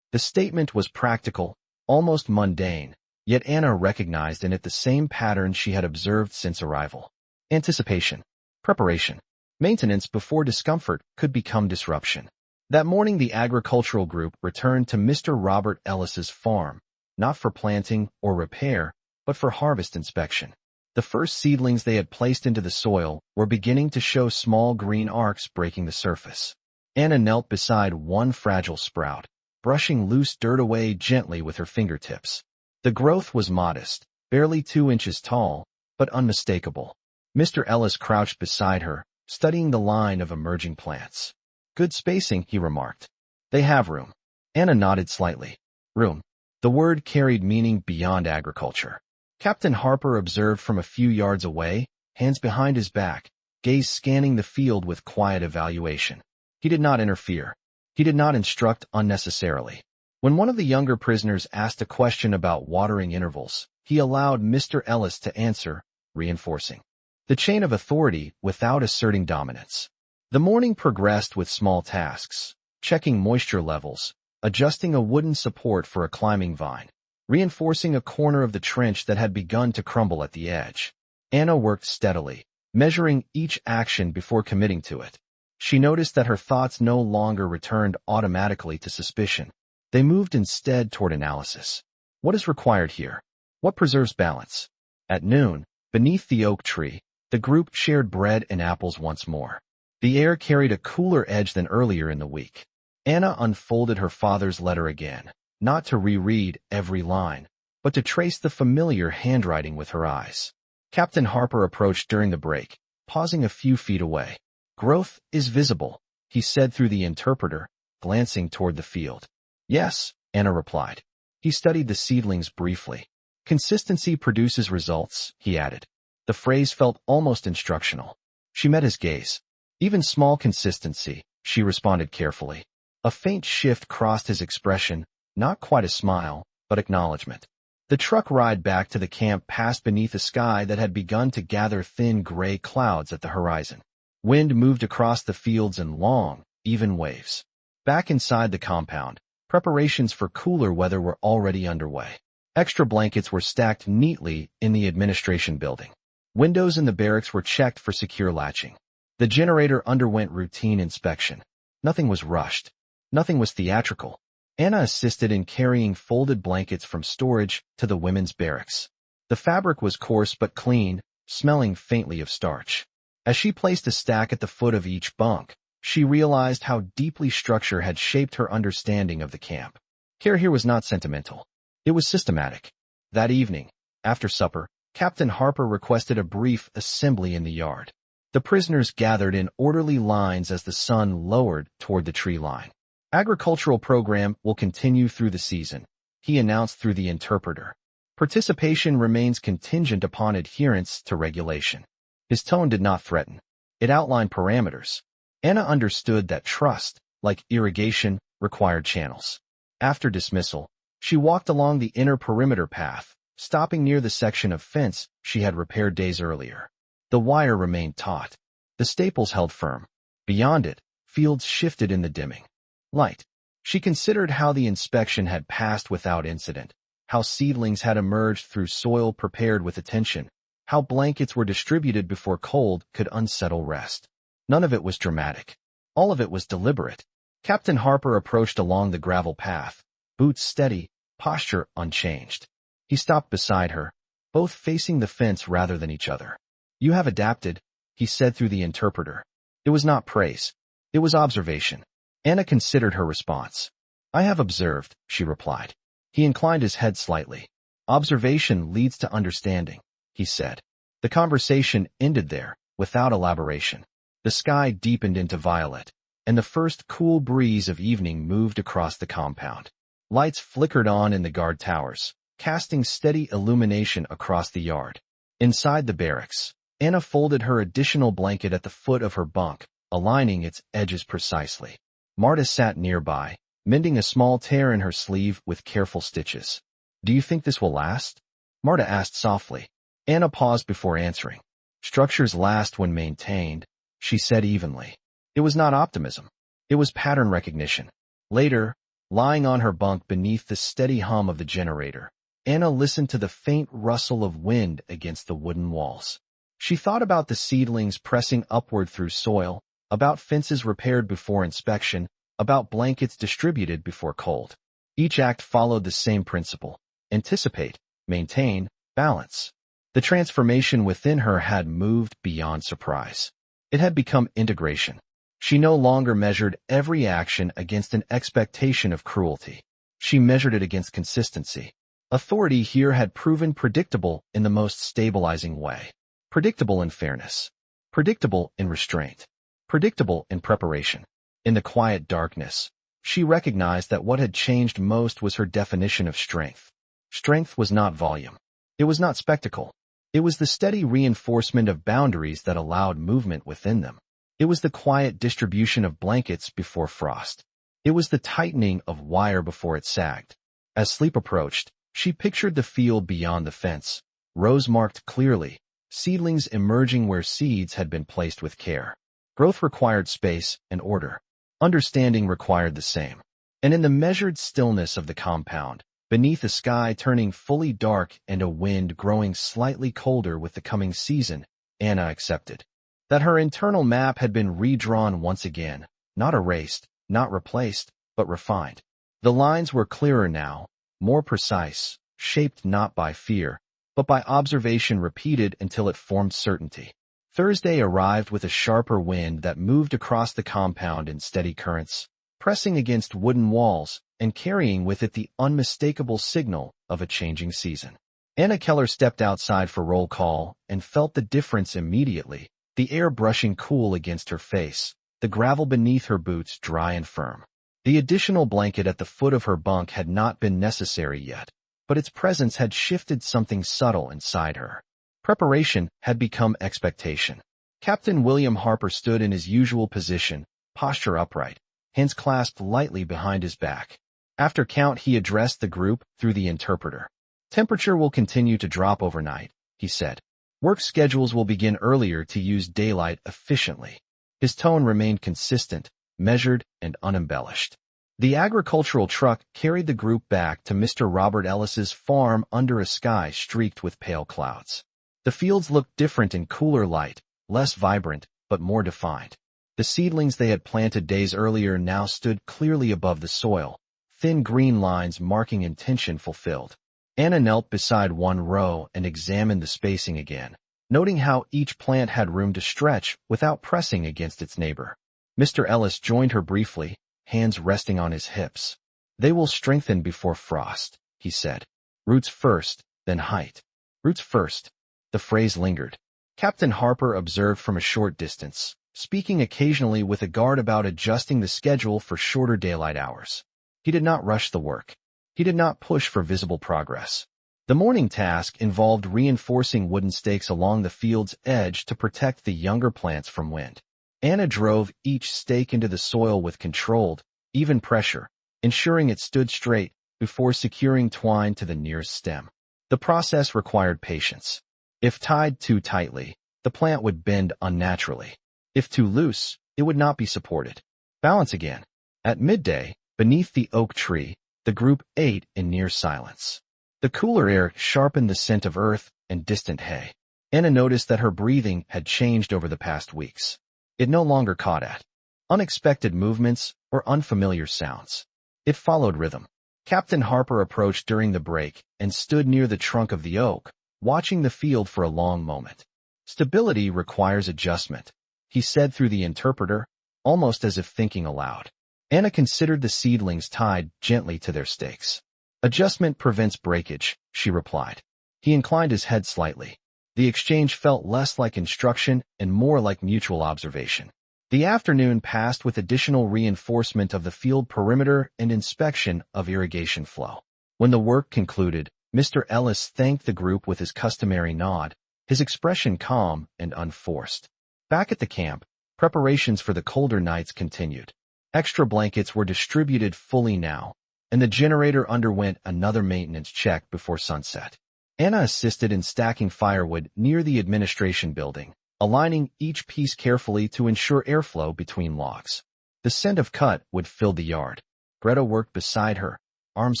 The statement was practical, almost mundane, yet Anna recognized in it the same pattern she had observed since arrival. Anticipation, preparation, maintenance before discomfort could become disruption. That morning the agricultural group returned to Mr. Robert Ellis's farm, not for planting or repair, but for harvest inspection. The first seedlings they had placed into the soil were beginning to show small green arcs breaking the surface. Anna knelt beside one fragile sprout, brushing loose dirt away gently with her fingertips. The growth was modest, barely 2 inches tall, but unmistakable. Mr. Ellis crouched beside her, studying the line of emerging plants. Good spacing, he remarked. They have room. Anna nodded slightly. Room. The word carried meaning beyond agriculture. Captain Harper observed from a few yards away, hands behind his back, gaze scanning the field with quiet evaluation. He did not interfere. He did not instruct unnecessarily. When one of the younger prisoners asked a question about watering intervals, he allowed Mr. Ellis to answer, reinforcing the chain of authority without asserting dominance. The morning progressed with small tasks, checking moisture levels, adjusting a wooden support for a climbing vine, reinforcing a corner of the trench that had begun to crumble at the edge. Anna worked steadily, measuring each action before committing to it. She noticed that her thoughts no longer returned automatically to suspicion. They moved instead toward analysis. What is required here? What preserves balance? At noon, beneath the oak tree, the group shared bread and apples once more. The air carried a cooler edge than earlier in the week. Anna unfolded her father's letter again, not to reread every line, but to trace the familiar handwriting with her eyes. Captain Harper approached during the break, pausing a few feet away. "Growth is visible," he said through the interpreter, glancing toward the field. "Yes," Anna replied. He studied the seedlings briefly. "Consistency produces results," he added. The phrase felt almost instructional. She met his gaze. "Even small consistency," she responded carefully. A faint shift crossed his expression, not quite a smile, but acknowledgement. The truck ride back to the camp passed beneath a sky that had begun to gather thin gray clouds at the horizon. Wind moved across the fields in long, even waves. Back inside the compound, preparations for cooler weather were already underway. Extra blankets were stacked neatly in the administration building. Windows in the barracks were checked for secure latching. The generator underwent routine inspection. Nothing was rushed. Nothing was theatrical. Anna assisted in carrying folded blankets from storage to the women's barracks. The fabric was coarse but clean, smelling faintly of starch. As she placed a stack at the foot of each bunk, she realized how deeply structure had shaped her understanding of the camp. Care here was not sentimental. It was systematic. That evening, after supper, Captain Harper requested a brief assembly in the yard. The prisoners gathered in orderly lines as the sun lowered toward the tree line. "Agricultural program will continue through the season," he announced through the interpreter. "Participation remains contingent upon adherence to regulation." His tone did not threaten. It outlined parameters. Anna understood that trust, like irrigation, required channels. After dismissal, she walked along the inner perimeter path, stopping near the section of fence she had repaired days earlier. The wire remained taut. The staples held firm. Beyond it, fields shifted in the dimming light. She considered how the inspection had passed without incident, how seedlings had emerged through soil prepared with attention, how blankets were distributed before cold could unsettle rest. None of it was dramatic. All of it was deliberate. Captain Harper approached along the gravel path, boots steady, posture unchanged. He stopped beside her, both facing the fence rather than each other. "You have adapted," he said through the interpreter. It was not praise. It was observation. Anna considered her response. "I have observed," she replied. He inclined his head slightly. "Observation leads to understanding," he said. The conversation ended there, without elaboration. The sky deepened into violet, and the first cool breeze of evening moved across the compound. Lights flickered on in the guard towers, casting steady illumination across the yard. Inside the barracks, Anna folded her additional blanket at the foot of her bunk, aligning its edges precisely. Marta sat nearby, mending a small tear in her sleeve with careful stitches. "Do you think this will last?" Marta asked softly. Anna paused before answering. "Structures last when maintained," she said evenly. It was not optimism. It was pattern recognition. Later, lying on her bunk beneath the steady hum of the generator, Anna listened to the faint rustle of wind against the wooden walls. She thought about the seedlings pressing upward through soil, about fences repaired before inspection, about blankets distributed before cold. Each act followed the same principle: anticipate, maintain, balance. The transformation within her had moved beyond surprise. It had become integration. She no longer measured every action against an expectation of cruelty. She measured it against consistency. Authority here had proven predictable in the most stabilizing way. Predictable in fairness. Predictable in restraint. Predictable in preparation. In the quiet darkness, she recognized that what had changed most was her definition of strength. Strength was not volume. It was not spectacle. It was the steady reinforcement of boundaries that allowed movement within them. It was the quiet distribution of blankets before frost. It was the tightening of wire before it sagged. As sleep approached, she pictured the field beyond the fence, rows marked clearly, seedlings emerging where seeds had been placed with care. Growth required space and order. Understanding required the same. And in the measured stillness of the compound, beneath a sky turning fully dark and a wind growing slightly colder with the coming season, Anna accepted that her internal map had been redrawn once again, not erased, not replaced, but refined. The lines were clearer now, more precise, shaped not by fear, but by observation repeated until it formed certainty. Thursday arrived with a sharper wind that moved across the compound in steady currents, pressing against wooden walls and carrying with it the unmistakable signal of a changing season. Anna Keller stepped outside for roll call and felt the difference immediately, the air brushing cool against her face, the gravel beneath her boots dry and firm. The additional blanket at the foot of her bunk had not been necessary yet, but its presence had shifted something subtle inside her. Preparation had become expectation. Captain William Harper stood in his usual position, posture upright, hands clasped lightly behind his back. After count, he addressed the group through the interpreter. Temperature will continue to drop overnight, he said. Work schedules will begin earlier to use daylight efficiently. His tone remained consistent, measured, and unembellished. The agricultural truck carried the group back to Mr. Robert Ellis's farm under a sky streaked with pale clouds. The fields looked different in cooler light, less vibrant, but more defined. The seedlings they had planted days earlier now stood clearly above the soil, thin green lines marking intention fulfilled. Anna knelt beside one row and examined the spacing again, noting how each plant had room to stretch without pressing against its neighbor. Mr. Ellis joined her briefly, hands resting on his hips. They will strengthen before frost, he said. Roots first, then height. Roots first. The phrase lingered. Captain Harper observed from a short distance, speaking occasionally with a guard about adjusting the schedule for shorter daylight hours. He did not rush the work. He did not push for visible progress. The morning task involved reinforcing wooden stakes along the field's edge to protect the younger plants from wind. Anna drove each stake into the soil with controlled, even pressure, ensuring it stood straight before securing twine to the nearest stem. The process required patience. If tied too tightly, the plant would bend unnaturally. If too loose, it would not be supported. Balance again. At midday, beneath the oak tree, the group ate in near silence. The cooler air sharpened the scent of earth and distant hay. Anna noticed that her breathing had changed over the past weeks. It no longer caught at unexpected movements or unfamiliar sounds. It followed rhythm. Captain Harper approached during the break and stood near the trunk of the oak, watching the field for a long moment. Stability requires adjustment, he said through the interpreter, almost as if thinking aloud. Anna considered the seedlings tied gently to their stakes. Adjustment prevents breakage, she replied. He inclined his head slightly. The exchange felt less like instruction and more like mutual observation. The afternoon passed with additional reinforcement of the field perimeter and inspection of irrigation flow. When the work concluded, Mr. Ellis thanked the group with his customary nod, his expression calm and unforced. Back at the camp, preparations for the colder nights continued. Extra blankets were distributed fully now, and the generator underwent another maintenance check before sunset. Anna assisted in stacking firewood near the administration building, aligning each piece carefully to ensure airflow between logs. The scent of cut wood filled the yard. Greta worked beside her, arms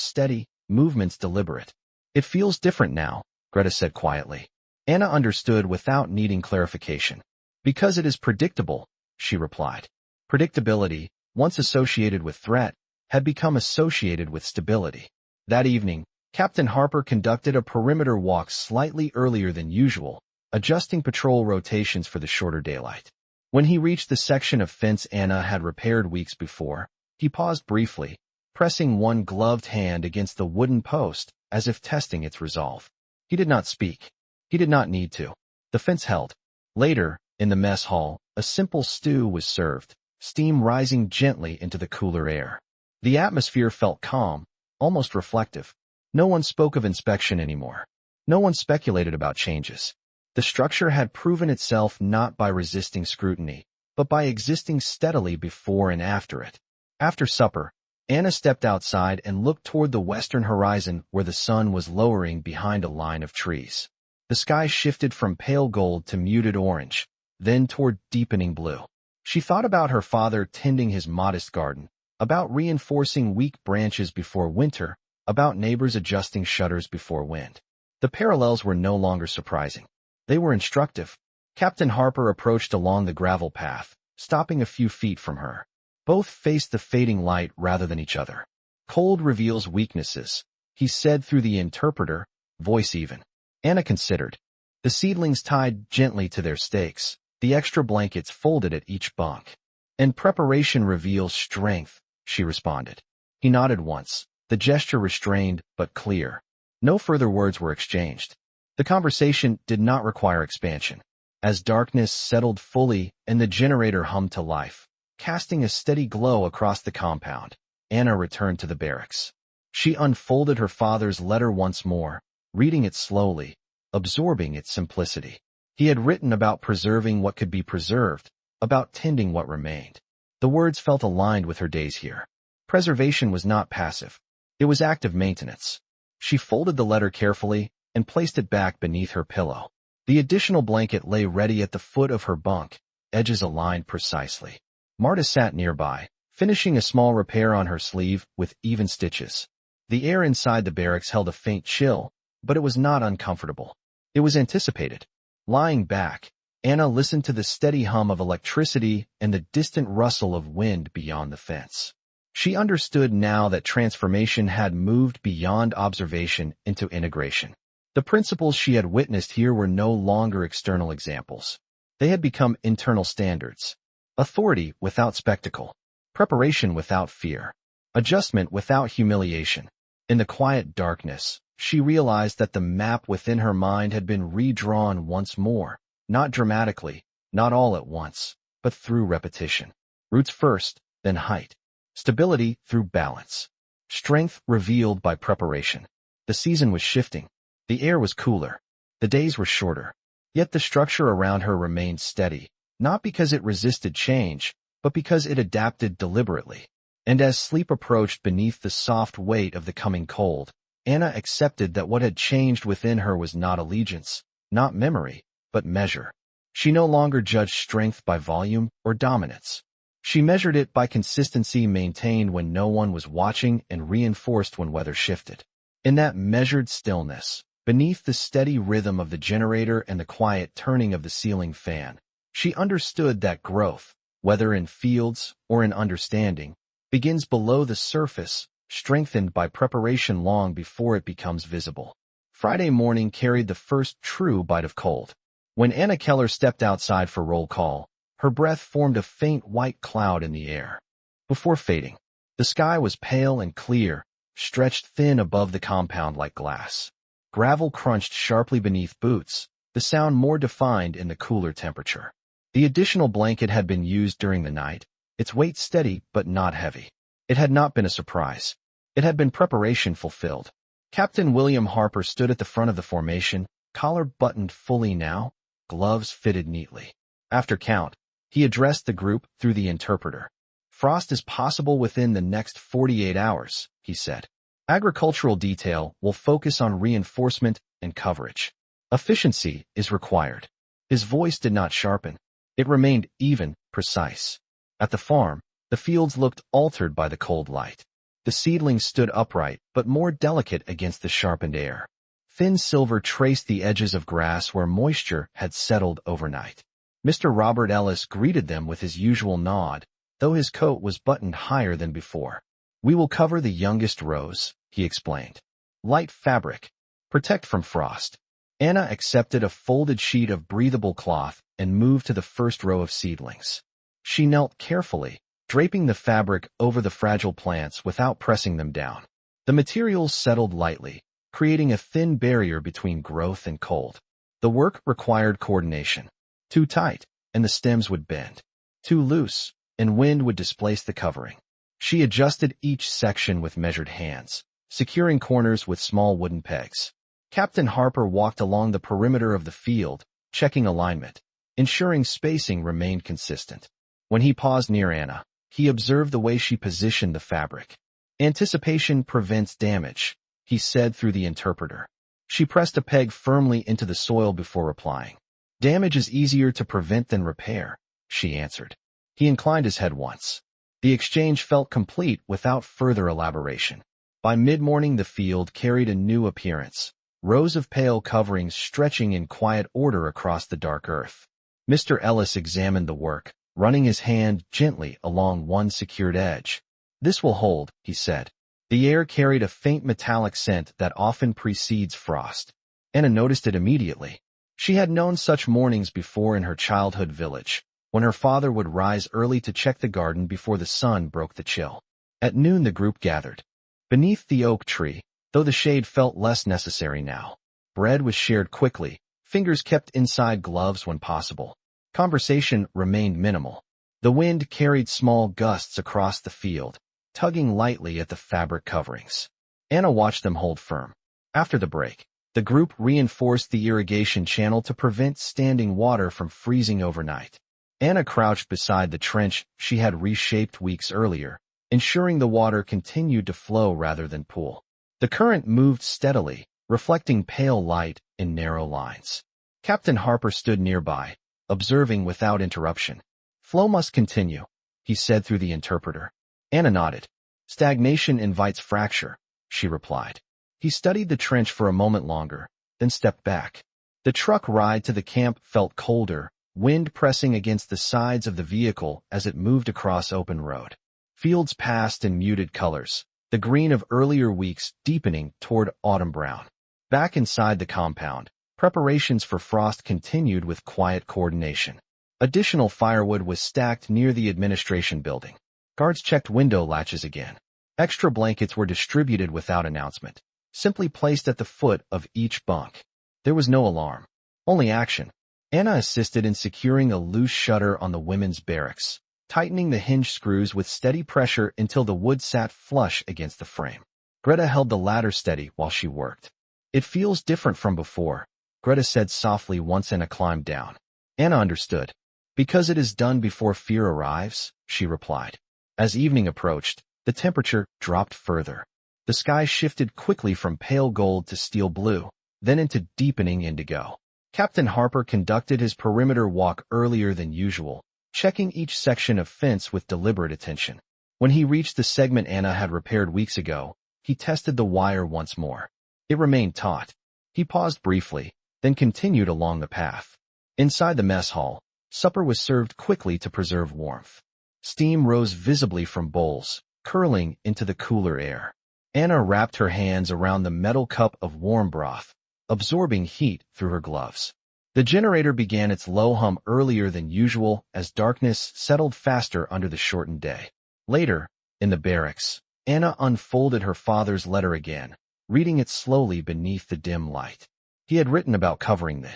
steady, movements deliberate. It feels different now, Greta said quietly. Anna understood without needing clarification. Because it is predictable, she replied. Predictability, once associated with threat, had become associated with stability. That evening, Captain Harper conducted a perimeter walk slightly earlier than usual, adjusting patrol rotations for the shorter daylight. When he reached the section of fence Anna had repaired weeks before, he paused briefly, pressing one gloved hand against the wooden post as if testing its resolve. He did not speak. He did not need to. The fence held. Later, in the mess hall, a simple stew was served, steam rising gently into the cooler air. The atmosphere felt calm, almost reflective. No one spoke of inspection anymore. No one speculated about changes. The structure had proven itself not by resisting scrutiny, but by existing steadily before and after it. After supper, Anna stepped outside and looked toward the western horizon where the sun was lowering behind a line of trees. The sky shifted from pale gold to muted orange, then toward deepening blue. She thought about her father tending his modest garden, about reinforcing weak branches before winter, about neighbors adjusting shutters before wind. The parallels were no longer surprising. They were instructive. Captain Harper approached along the gravel path, stopping a few feet from her. Both faced the fading light rather than each other. Cold reveals weaknesses, he said through the interpreter, voice even. Anna considered. The seedlings tied gently to their stakes, the extra blankets folded at each bunk. And preparation reveals strength, she responded. He nodded once, the gesture restrained but clear. No further words were exchanged. The conversation did not require expansion. As darkness settled fully and the generator hummed to life, casting a steady glow across the compound, Anna returned to the barracks. She unfolded her father's letter once more, reading it slowly, absorbing its simplicity. He had written about preserving what could be preserved, about tending what remained. The words felt aligned with her days here. Preservation was not passive. It was active maintenance. She folded the letter carefully and placed it back beneath her pillow. The additional blanket lay ready at the foot of her bunk, edges aligned precisely. Marta sat nearby, finishing a small repair on her sleeve with even stitches. The air inside the barracks held a faint chill, but it was not uncomfortable. It was anticipated. Lying back, Anna listened to the steady hum of electricity and the distant rustle of wind beyond the fence. She understood now that transformation had moved beyond observation into integration. The principles she had witnessed here were no longer external examples. They had become internal standards. Authority without spectacle. Preparation without fear. Adjustment without humiliation. In the quiet darkness, she realized that the map within her mind had been redrawn once more, not dramatically, not all at once, but through repetition. Roots first, then height. Stability through balance. Strength revealed by preparation. The season was shifting. The air was cooler. The days were shorter. Yet the structure around her remained steady, not because it resisted change, but because it adapted deliberately. And as sleep approached beneath the soft weight of the coming cold, Anna accepted that what had changed within her was not allegiance, not memory, but measure. She no longer judged strength by volume or dominance. She measured it by consistency maintained when no one was watching and reinforced when weather shifted. In that measured stillness, beneath the steady rhythm of the generator and the quiet turning of the ceiling fan, she understood that growth, whether in fields or in understanding, begins below the surface, strengthened by preparation long before it becomes visible. Friday morning carried the first true bite of cold. When Anna Keller stepped outside for roll call, her breath formed a faint white cloud in the air. Before fading, the sky was pale and clear, stretched thin above the compound like glass. Gravel crunched sharply beneath boots, the sound more defined in the cooler temperature. The additional blanket had been used during the night, its weight steady but not heavy. It had not been a surprise. It had been preparation fulfilled. Captain William Harper stood at the front of the formation, collar buttoned fully now, gloves fitted neatly. After count, he addressed the group through the interpreter. Frost is possible within the next 48 hours, he said. Agricultural detail will focus on reinforcement and coverage. Efficiency is required. His voice did not sharpen. It remained even, precise. At the farm, the fields looked altered by the cold light. The seedlings stood upright, but more delicate against the sharpened air. Thin silver traced the edges of grass where moisture had settled overnight. Mr. Robert Ellis greeted them with his usual nod, though his coat was buttoned higher than before. We will cover the youngest rows, he explained. Light fabric. Protect from frost. Anna accepted a folded sheet of breathable cloth and moved to the first row of seedlings. She knelt carefully, draping the fabric over the fragile plants without pressing them down. The materials settled lightly, creating a thin barrier between growth and cold. The work required coordination. Too tight, and the stems would bend. Too loose, and wind would displace the covering. She adjusted each section with measured hands, securing corners with small wooden pegs. Captain Harper walked along the perimeter of the field, checking alignment, ensuring spacing remained consistent. When he paused near Anna, he observed the way she positioned the fabric. Anticipation prevents damage, he said through the interpreter. She pressed a peg firmly into the soil before replying. Damage is easier to prevent than repair, she answered. He inclined his head once. The exchange felt complete without further elaboration. By mid-morning the field carried a new appearance, rows of pale coverings stretching in quiet order across the dark earth. Mr. Ellis examined the work, running his hand gently along one secured edge. This will hold, he said. The air carried a faint metallic scent that often precedes frost. Anna noticed it immediately. She had known such mornings before in her childhood village, when her father would rise early to check the garden before the sun broke the chill. At noon the group gathered beneath the oak tree, though the shade felt less necessary now. Bread was shared quickly, fingers kept inside gloves when possible. Conversation remained minimal. The wind carried small gusts across the field, tugging lightly at the fabric coverings. Anna watched them hold firm. After the break, the group reinforced the irrigation channel to prevent standing water from freezing overnight. Anna crouched beside the trench she had reshaped weeks earlier, ensuring the water continued to flow rather than pool. The current moved steadily, reflecting pale light in narrow lines. Captain Harper stood nearby, observing without interruption. "Flow must continue," he said through the interpreter. Anna nodded. "Stagnation invites fracture," she replied. He studied the trench for a moment longer, then stepped back. The truck ride to the camp felt colder, wind pressing against the sides of the vehicle as it moved across open road. Fields passed in muted colors, the green of earlier weeks deepening toward autumn brown. Back inside the compound, preparations for frost continued with quiet coordination. Additional firewood was stacked near the administration building. Guards checked window latches again. Extra blankets were distributed without announcement, simply placed at the foot of each bunk. There was no alarm, only action. Anna assisted in securing a loose shutter on the women's barracks, tightening the hinge screws with steady pressure until the wood sat flush against the frame. Greta held the ladder steady while she worked. "It feels different from before," Greta said softly once Anna climbed down. Anna understood. "Because it is done before fear arrives," she replied. As evening approached, the temperature dropped further. The sky shifted quickly from pale gold to steel blue, then into deepening indigo. Captain Harper conducted his perimeter walk earlier than usual, checking each section of fence with deliberate attention. When he reached the segment Anna had repaired weeks ago, he tested the wire once more. It remained taut. He paused briefly, then continued along the path. Inside the mess hall, supper was served quickly to preserve warmth. Steam rose visibly from bowls, curling into the cooler air. Anna wrapped her hands around the metal cup of warm broth, absorbing heat through her gloves. The generator began its low hum earlier than usual as darkness settled faster under the shortened day. Later, in the barracks, Anna unfolded her father's letter again, reading it slowly beneath the dim light. He had written about covering the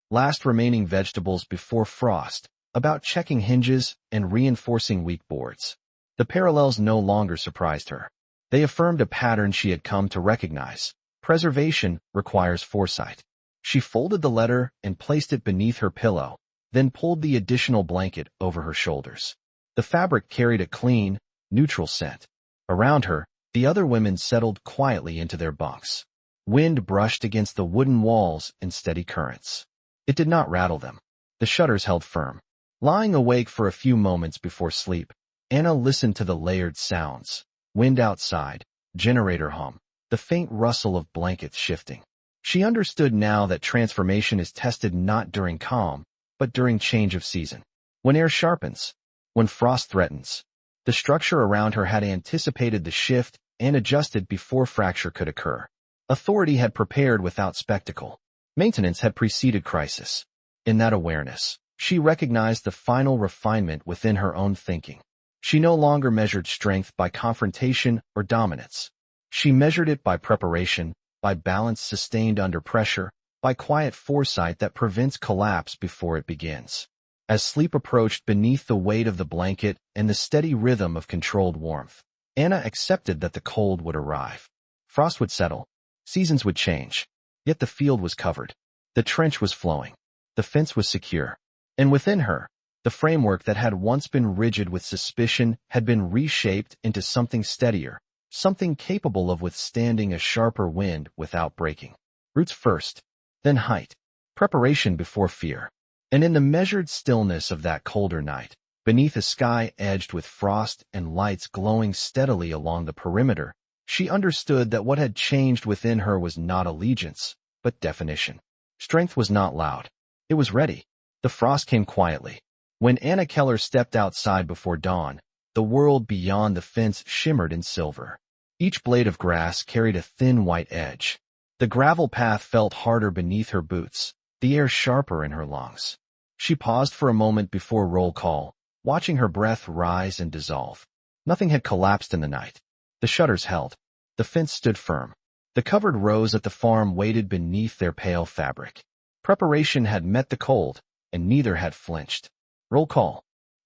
last remaining vegetables before frost, about checking hinges and reinforcing weak boards. The parallels no longer surprised her. They affirmed a pattern she had come to recognize. Preservation requires foresight. She folded the letter and placed it beneath her pillow, then pulled the additional blanket over her shoulders. The fabric carried a clean, neutral scent. Around her, the other women settled quietly into their bunks. Wind brushed against the wooden walls in steady currents. It did not rattle them. The shutters held firm. Lying awake for a few moments before sleep, Anna listened to the layered sounds. Wind outside, generator hum, the faint rustle of blankets shifting. She understood now that transformation is tested not during calm, but during change of season. When air sharpens, when frost threatens. The structure around her had anticipated the shift and adjusted before fracture could occur. Authority had prepared without spectacle. Maintenance had preceded crisis. In that awareness, she recognized the final refinement within her own thinking. She no longer measured strength by confrontation or dominance. She measured it by preparation, by balance sustained under pressure, by quiet foresight that prevents collapse before it begins. As sleep approached beneath the weight of the blanket and the steady rhythm of controlled warmth, Anna accepted that the cold would arrive. Frost would settle. Seasons would change. Yet the field was covered. The trench was flowing. The fence was secure. And within her, the framework that had once been rigid with suspicion had been reshaped into something steadier, something capable of withstanding a sharper wind without breaking. Roots first, then height. Preparation before fear. And in the measured stillness of that colder night, beneath a sky edged with frost and lights glowing steadily along the perimeter, she understood that what had changed within her was not allegiance, but definition. Strength was not loud. It was ready. The frost came quietly. When Anna Keller stepped outside before dawn, the world beyond the fence shimmered in silver. Each blade of grass carried a thin white edge. The gravel path felt harder beneath her boots, the air sharper in her lungs. She paused for a moment before roll call, watching her breath rise and dissolve. Nothing had collapsed in the night. The shutters held. The fence stood firm. The covered rows at the farm waited beneath their pale fabric. Preparation had met the cold, and neither had flinched. Roll call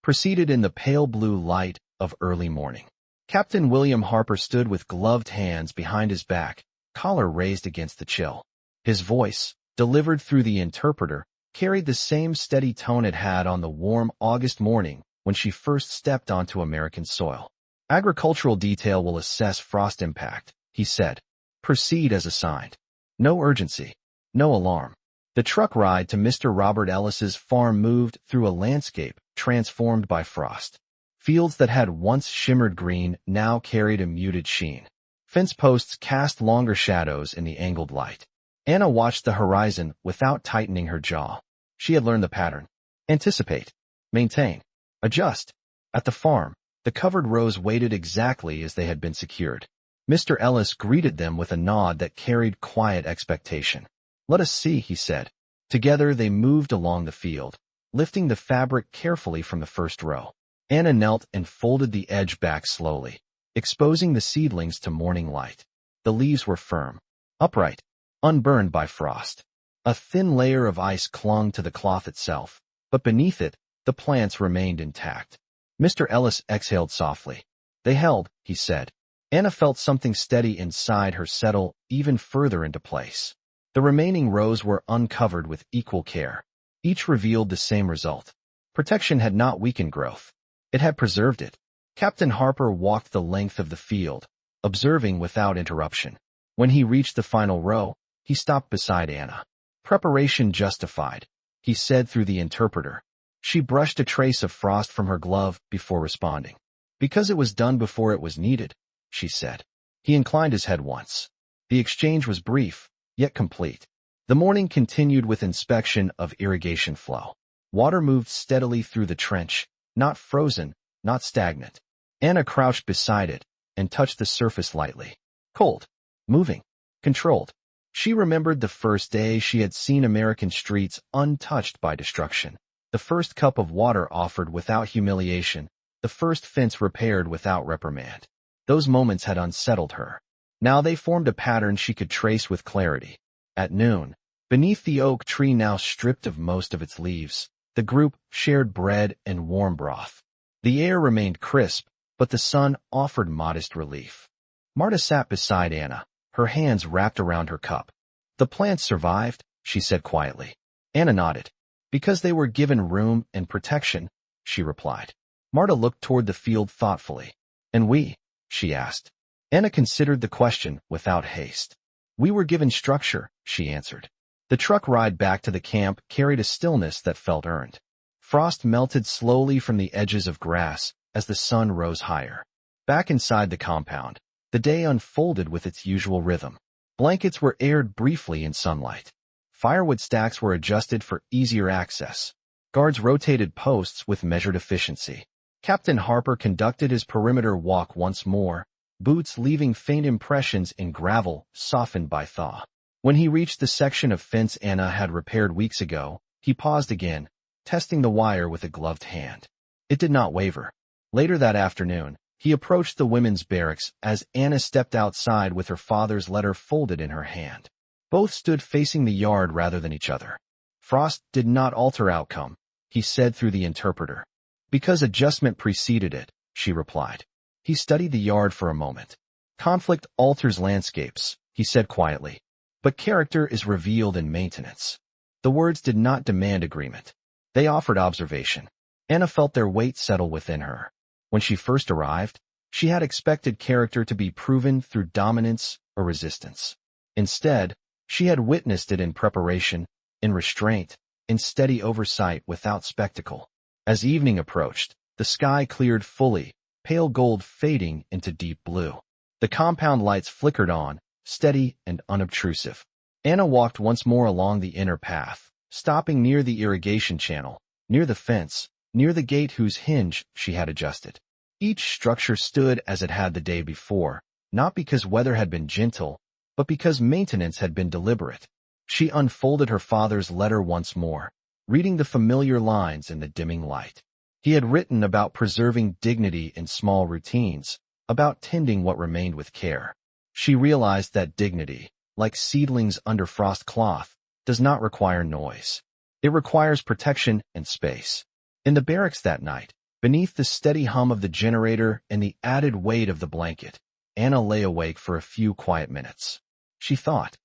proceeded in the pale blue light of early morning. Captain William Harper stood with gloved hands behind his back, collar raised against the chill. His voice, delivered through the interpreter, carried the same steady tone it had on the warm August morning when she first stepped onto American soil. Agricultural detail will assess frost impact, he said. Proceed as assigned. No urgency. No alarm. The truck ride to Mr. Robert Ellis's farm moved through a landscape transformed by frost. Fields that had once shimmered green now carried a muted sheen. Fence posts cast longer shadows in the angled light. Anna watched the horizon without tightening her jaw. She had learned the pattern. Anticipate. Maintain. Adjust. At the farm, the covered rows waited exactly as they had been secured. Mr. Ellis greeted them with a nod that carried quiet expectation. Let us see, he said. Together they moved along the field, lifting the fabric carefully from the first row. Anna knelt and folded the edge back slowly, exposing the seedlings to morning light. The leaves were firm, upright, unburned by frost. A thin layer of ice clung to the cloth itself, but beneath it, the plants remained intact. Mr. Ellis exhaled softly. They held, he said. Anna felt something steady inside her settle even further into place. The remaining rows were uncovered with equal care. Each revealed the same result. Protection had not weakened growth. It had preserved it. Captain Harper walked the length of the field, observing without interruption. When he reached the final row, he stopped beside Anna. Preparation justified, he said through the interpreter. She brushed a trace of frost from her glove before responding. Because it was done before it was needed, she said. He inclined his head once. The exchange was brief, yet complete. The morning continued with inspection of irrigation flow. Water moved steadily through the trench, not frozen, not stagnant. Anna crouched beside it and touched the surface lightly. Cold, moving, controlled. She remembered the first day she had seen American streets untouched by destruction. The first cup of water offered without humiliation, the first fence repaired without reprimand. Those moments had unsettled her. Now they formed a pattern she could trace with clarity. At noon, beneath the oak tree now stripped of most of its leaves, the group shared bread and warm broth. The air remained crisp, but the sun offered modest relief. Marta sat beside Anna, her hands wrapped around her cup. The plants survived, she said quietly. Anna nodded. Because they were given room and protection, she replied. Marta looked toward the field thoughtfully. And we? She asked. Anna considered the question without haste. We were given structure, she answered. The truck ride back to the camp carried a stillness that felt earned. Frost melted slowly from the edges of grass as the sun rose higher. Back inside the compound, the day unfolded with its usual rhythm. Blankets were aired briefly in sunlight. Firewood stacks were adjusted for easier access. Guards rotated posts with measured efficiency. Captain Harper conducted his perimeter walk once more, boots leaving faint impressions in gravel softened by thaw. When he reached the section of fence Anna had repaired weeks ago, he paused again, testing the wire with a gloved hand. It did not waver. Later that afternoon, he approached the women's barracks as Anna stepped outside with her father's letter folded in her hand. Both stood facing the yard rather than each other. Frost did not alter outcome, he said through the interpreter. Because adjustment preceded it, she replied. He studied the yard for a moment. Conflict alters landscapes, he said quietly. But character is revealed in maintenance. The words did not demand agreement. They offered observation. Anna felt their weight settle within her. When she first arrived, she had expected character to be proven through dominance or resistance. Instead, she had witnessed it in preparation, in restraint, in steady oversight without spectacle. As evening approached, the sky cleared fully, pale gold fading into deep blue. The compound lights flickered on, steady and unobtrusive. Anna walked once more along the inner path, stopping near the irrigation channel, near the fence, near the gate whose hinge she had adjusted. Each structure stood as it had the day before, not because weather had been gentle, but because maintenance had been deliberate. She unfolded her father's letter once more, reading the familiar lines in the dimming light. He had written about preserving dignity in small routines, about tending what remained with care. She realized that dignity, like seedlings under frost cloth, does not require noise. It requires protection and space. In the barracks that night, beneath the steady hum of the generator and the added weight of the blanket, Anna lay awake for a few quiet minutes. She thought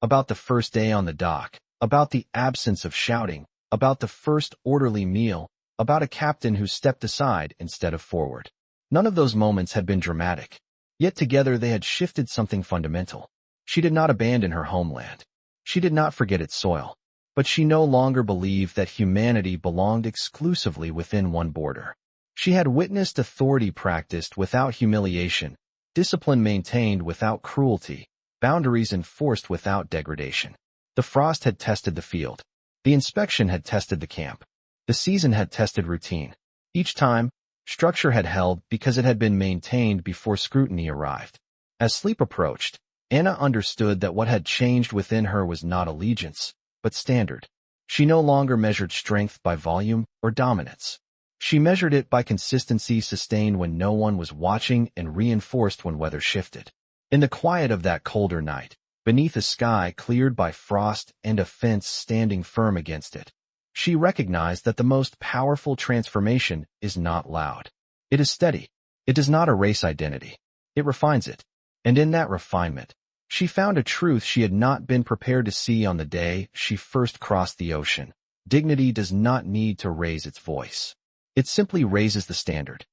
about the first day on the dock, about the absence of shouting, about the first orderly meal, about a captain who stepped aside instead of forward. None of those moments had been dramatic, yet together they had shifted something fundamental. She did not abandon her homeland. She did not forget its soil, but she no longer believed that humanity belonged exclusively within one border. She had witnessed authority practiced without humiliation, discipline maintained without cruelty, boundaries enforced without degradation. The frost had tested the field. The inspection had tested the camp. The season had tested routine. Each time, structure had held because it had been maintained before scrutiny arrived. As sleep approached, Anna understood that what had changed within her was not allegiance, but standard. She no longer measured strength by volume or dominance. She measured it by consistency sustained when no one was watching and reinforced when weather shifted. In the quiet of that colder night, beneath a sky cleared by frost and a fence standing firm against it, she recognized that the most powerful transformation is not loud. It is steady. It does not erase identity. It refines it. And in that refinement, she found a truth she had not been prepared to see on the day she first crossed the ocean. Dignity does not need to raise its voice. It simply raises the standard.